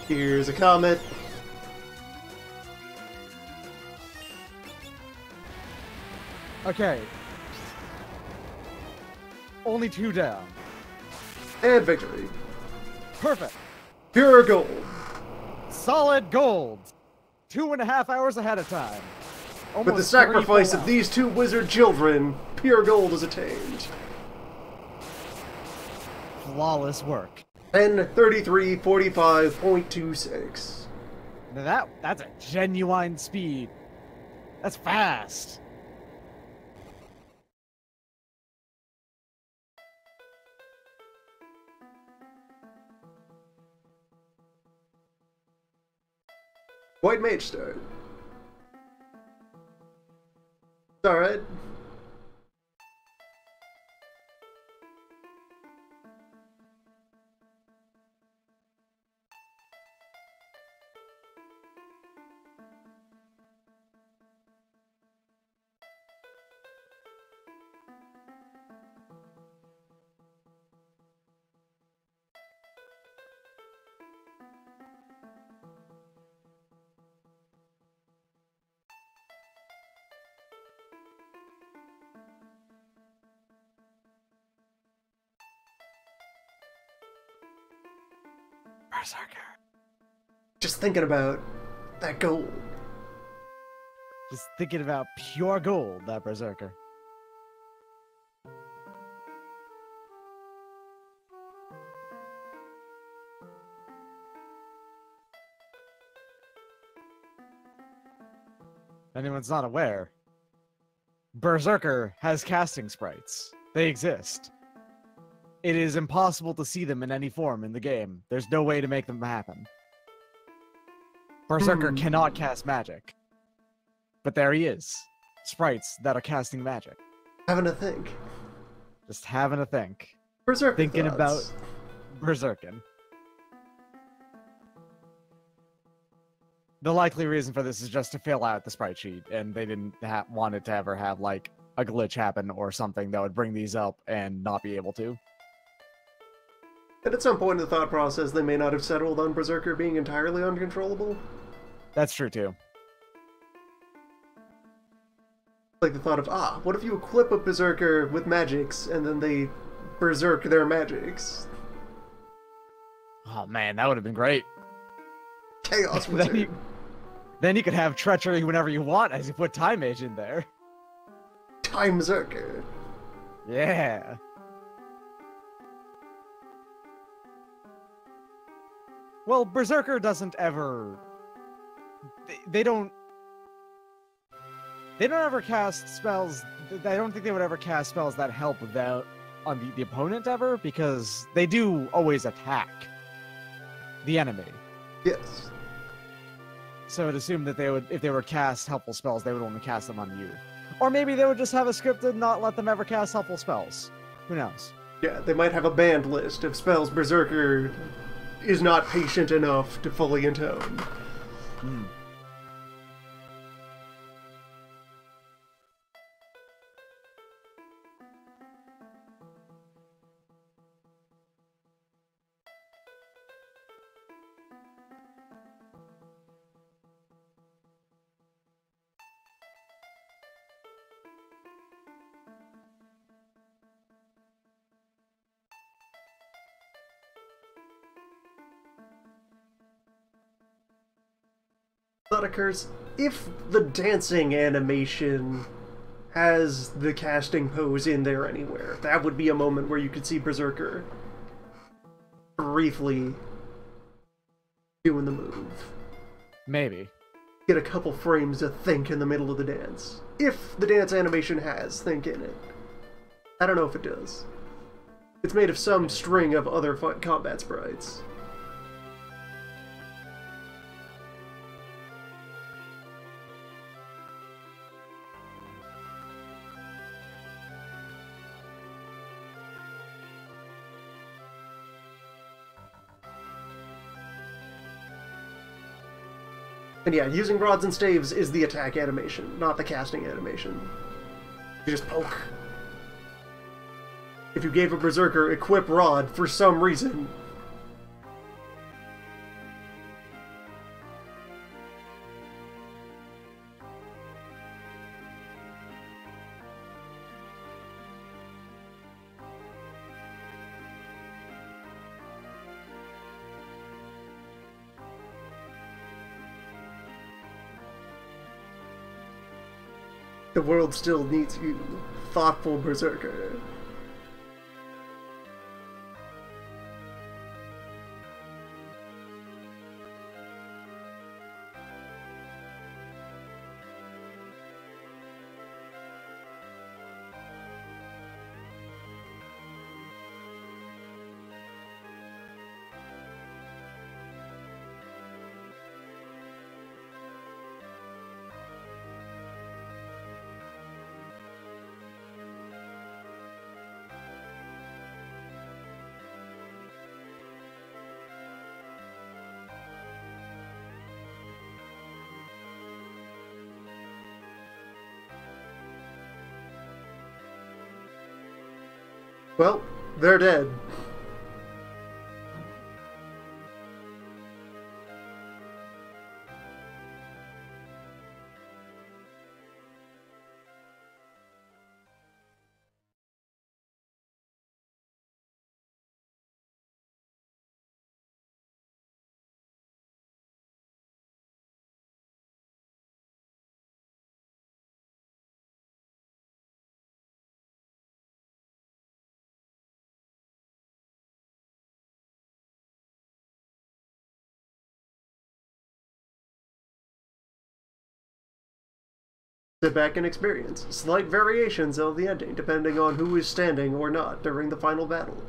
Here's a comet. Okay. Only 2 down. And victory. Perfect. Pure gold. Solid gold. 2.5 hours ahead of time. With the Almost sacrifice 3 of these 2 wizard children, pure gold is attained. Flawless work. 10:33:45.26. Now that's a genuine speed. That's fast. White Mage start. Alright. Berserker. Just thinking about that gold. Just thinking about pure gold, that Berserker. If anyone's not aware, Berserker has casting sprites. They exist. It is impossible to see them in any form in the game. There's no way to make them happen. Berserker cannot cast magic. But there he is. Sprites that are casting magic. Having to think. Just having to think. Berserker Thinking thoughts. about Berserkin. The likely reason for this is just to fill out the sprite sheet, and they didn't want it to ever have, like, a glitch happen or something that would bring these up and not be able to. And at some point in the thought process, they may not have settled on Berserker being entirely uncontrollable. That's true, too. Like the thought of, what if you equip a Berserker with magics, and then they berserk their magics? Oh man, that would have been great. Chaos Wizard. Then you could have Treachery whenever you want as you put Time Mage in there. Time Berserker. Yeah. Well, Berserker doesn't ever... They don't ever cast spells... I don't think they would ever cast spells that help them on the opponent ever, because they do always attack the enemy. Yes. So I'd assume that they would, if they were cast helpful spells, they would only cast them on you. Or maybe they would just have a script and not let them ever cast helpful spells. Who knows? Yeah, they might have a banned list of spells Berserker is not patient enough to fully intone. thought occurs, if the dancing animation has the casting pose in there anywhere, that would be a moment where you could see Berserker briefly doing the move. Maybe. Get a couple frames to think in the middle of the dance. If the dance animation has think in it. I don't know if it does. It's made of some string of other combat sprites. And yeah, using rods and staves is the attack animation, not the casting animation. You just poke. If you gave a Berserker equip rod for some reason, the world still needs you, thoughtful Berserker. Well, they're dead. Sit back and experience slight variations of the ending depending on who is standing or not during the final battle.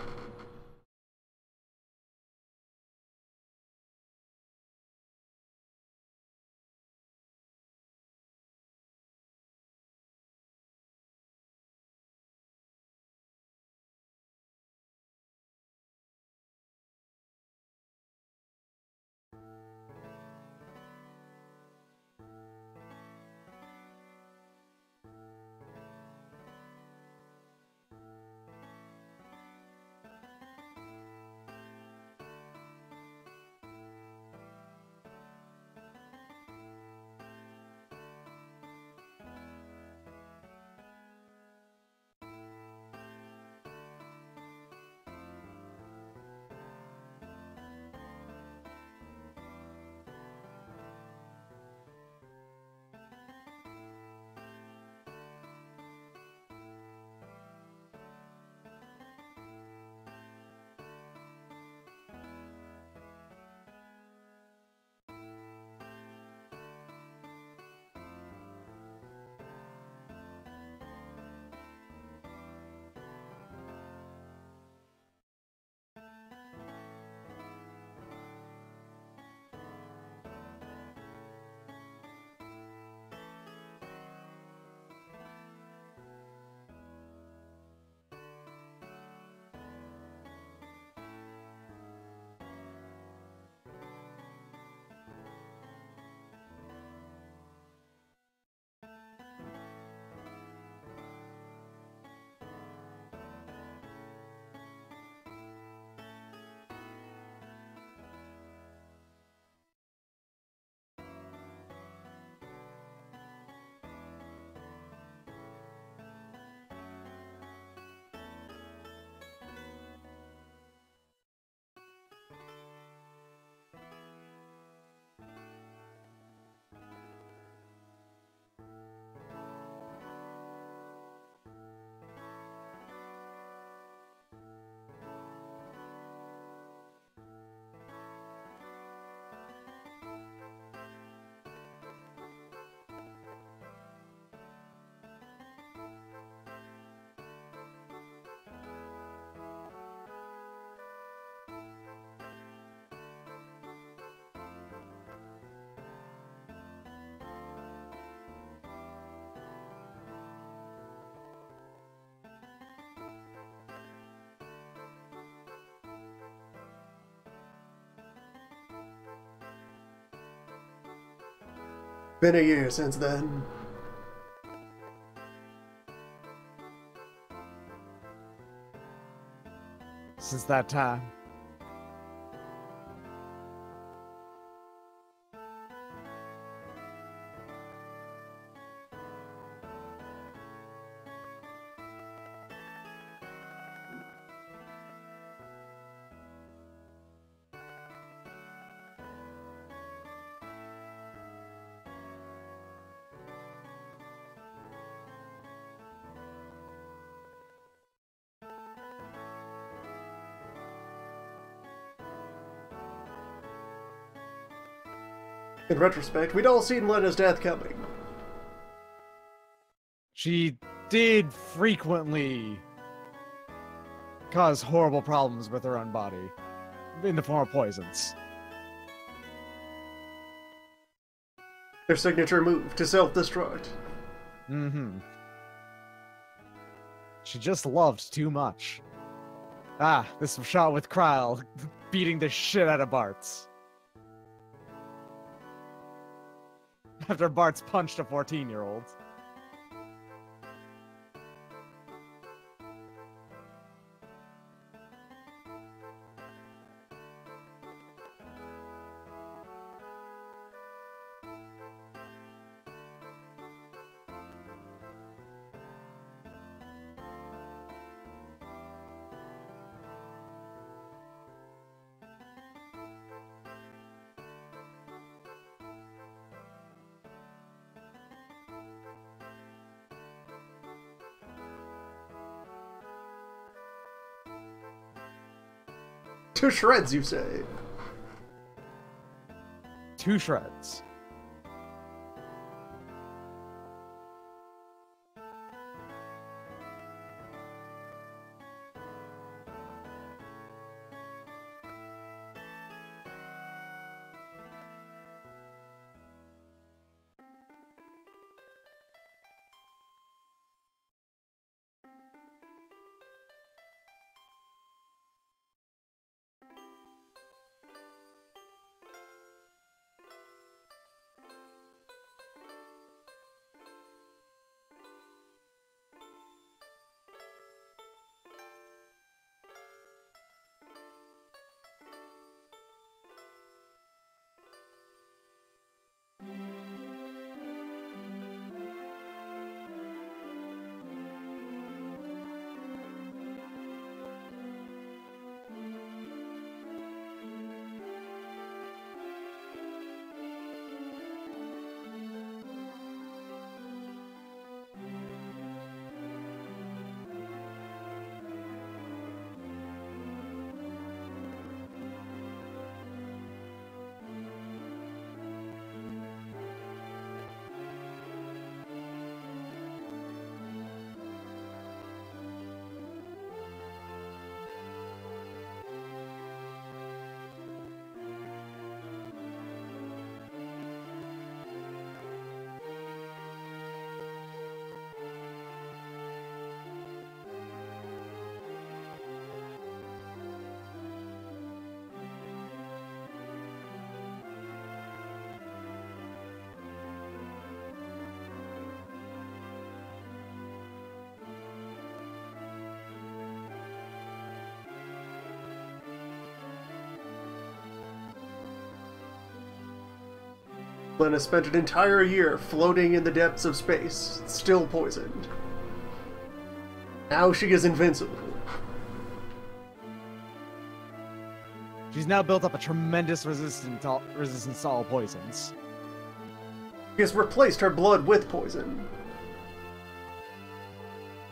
Been a year since then. Since that time. In retrospect, we'd all seen Lena's death coming. She did frequently cause horrible problems with her own body in the form of poisons. Their signature move to self-destruct. Mm-hmm. She just loved too much. Ah, this shot with Krile beating the shit out of Bartz. After Bartz punched a 14-year-old. To shreds, you say? 2 shreds. Lena spent an entire year floating in the depths of space, still poisoned. Now she is invincible. She's now built up a tremendous resistance to all poisons. She has replaced her blood with poison.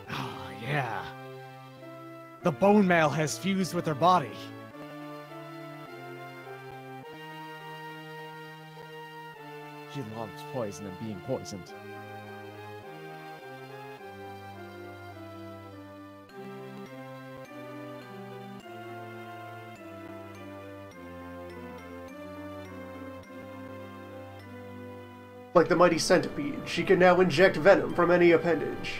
Oh, yeah. The bone mail has fused with her body. She loves poison and being poisoned. Like the mighty centipede, she can now inject venom from any appendage.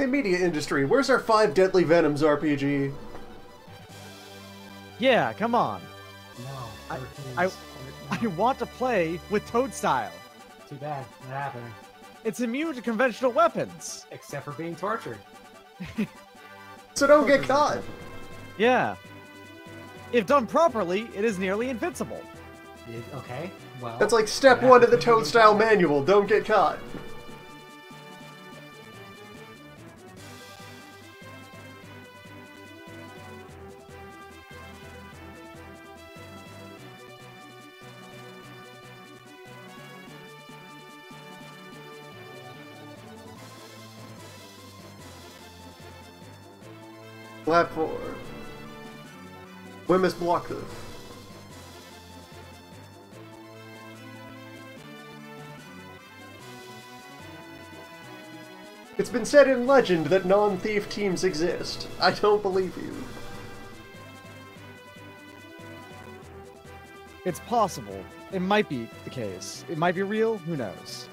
Hey, media industry, where's our 5 Deadly Venoms RPG? Yeah, come on. No. I want to play with Toadstyle. Too bad. Not happening. It's immune to conventional weapons. Except for being tortured. So don't get caught! Yeah. If done properly, it is nearly invincible. Okay, well... That's like step you 1 have of the to Toadstyle manual, don't get caught. Lap 4. Wemyss Blockhood. It's been said in legend that non-thief teams exist. I don't believe you. It's possible. It might be the case. It might be real. Who knows?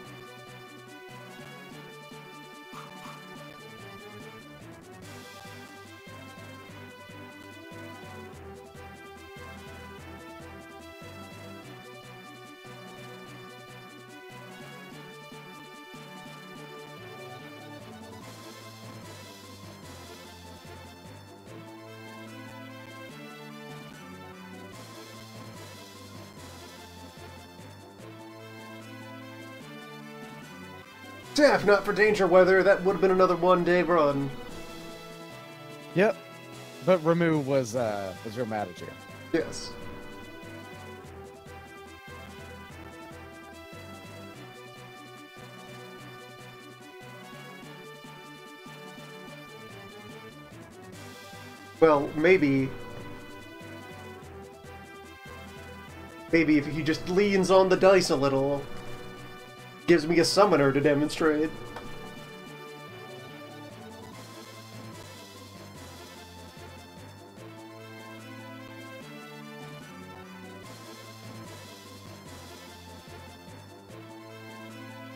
If not for danger weather, that would have been another one-day run. Yep. But Ramu was real mad at you. Yes. Well, maybe if he just leans on the dice a little, gives me a summoner to demonstrate.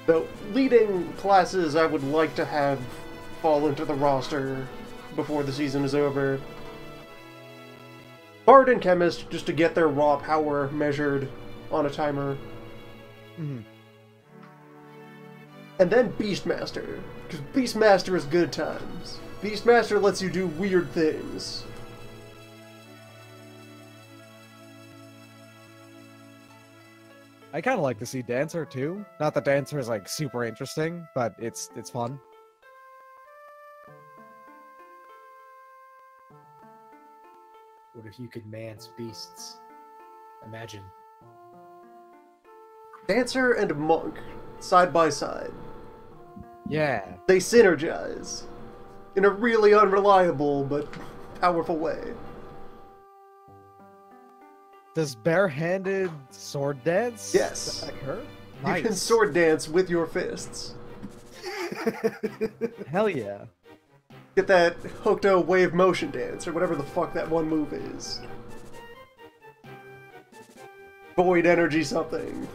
Though, leading classes I would like to have fall into the roster before the season is over. Bard and Chemist, just to get their raw power measured on a timer. Mm-hmm. And then Beastmaster, because Beastmaster is good times. Beastmaster lets you do weird things. I kind of like to see Dancer too. Not that Dancer is like super interesting, but it's fun. What if you could man's beasts? Imagine. Dancer and Monk, side by side. Yeah. They synergize. In a really unreliable but powerful way. Does barehanded sword dance? Yes. Occur? You can sword dance with your fists. Hell yeah. Get that Hokuto wave motion dance, or whatever the fuck that one move is. Void energy something.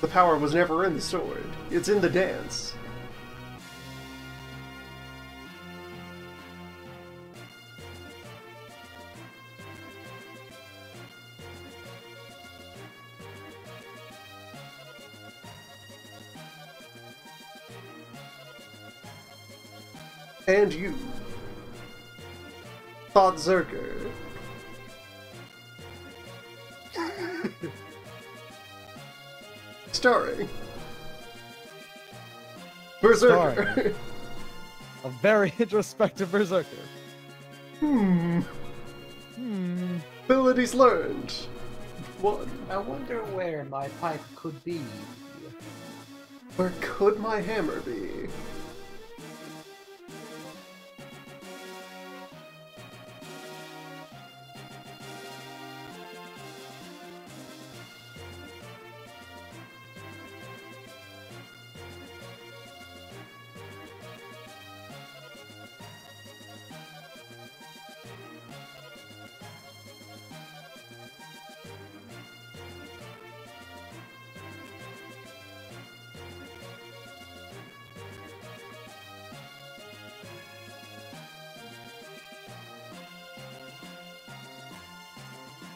The power was never in the sword. It's in the dance. And you. Thought Zerker. Starring Berserker. Starring. A very introspective Berserker. Abilities learned. 1. I wonder where my pipe could be. Where could my hammer be?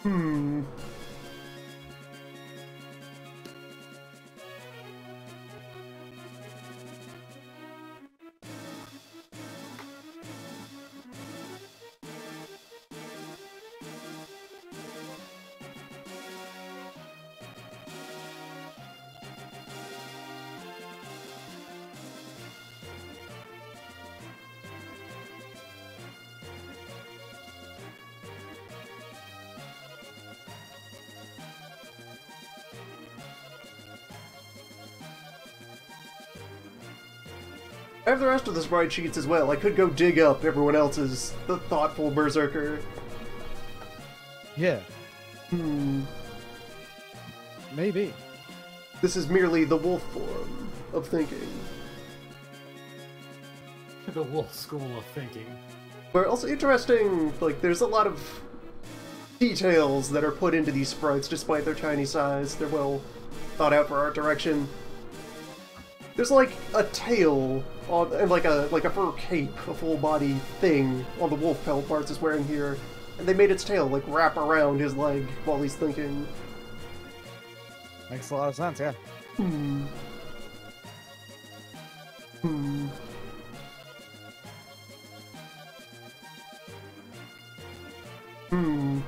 Hmm. I have the rest of the sprite sheets as well. I could go dig up everyone else's The Thoughtful Berserker. Yeah, Hmm. maybe. This is merely the wolf form of thinking. The wolf school of thinking. But also interesting, like, there's a lot of details that are put into these sprites despite their tiny size. They're well thought out for art direction. There's like a tail on, and like a fur cape, a full body thing on the wolf pelt Bartz is wearing here, and they made its tail like wrap around his leg while he's thinking. Makes a lot of sense, yeah. Hmm. Hmm. Hmm.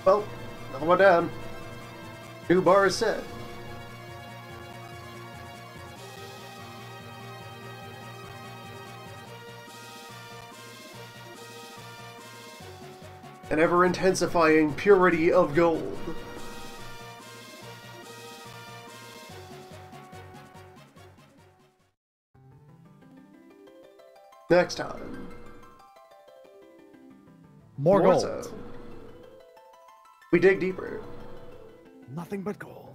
Well, another one down. New bar is set. An ever-intensifying purity of gold. Next time. More More gold. so. We dig deeper. Nothing but gold.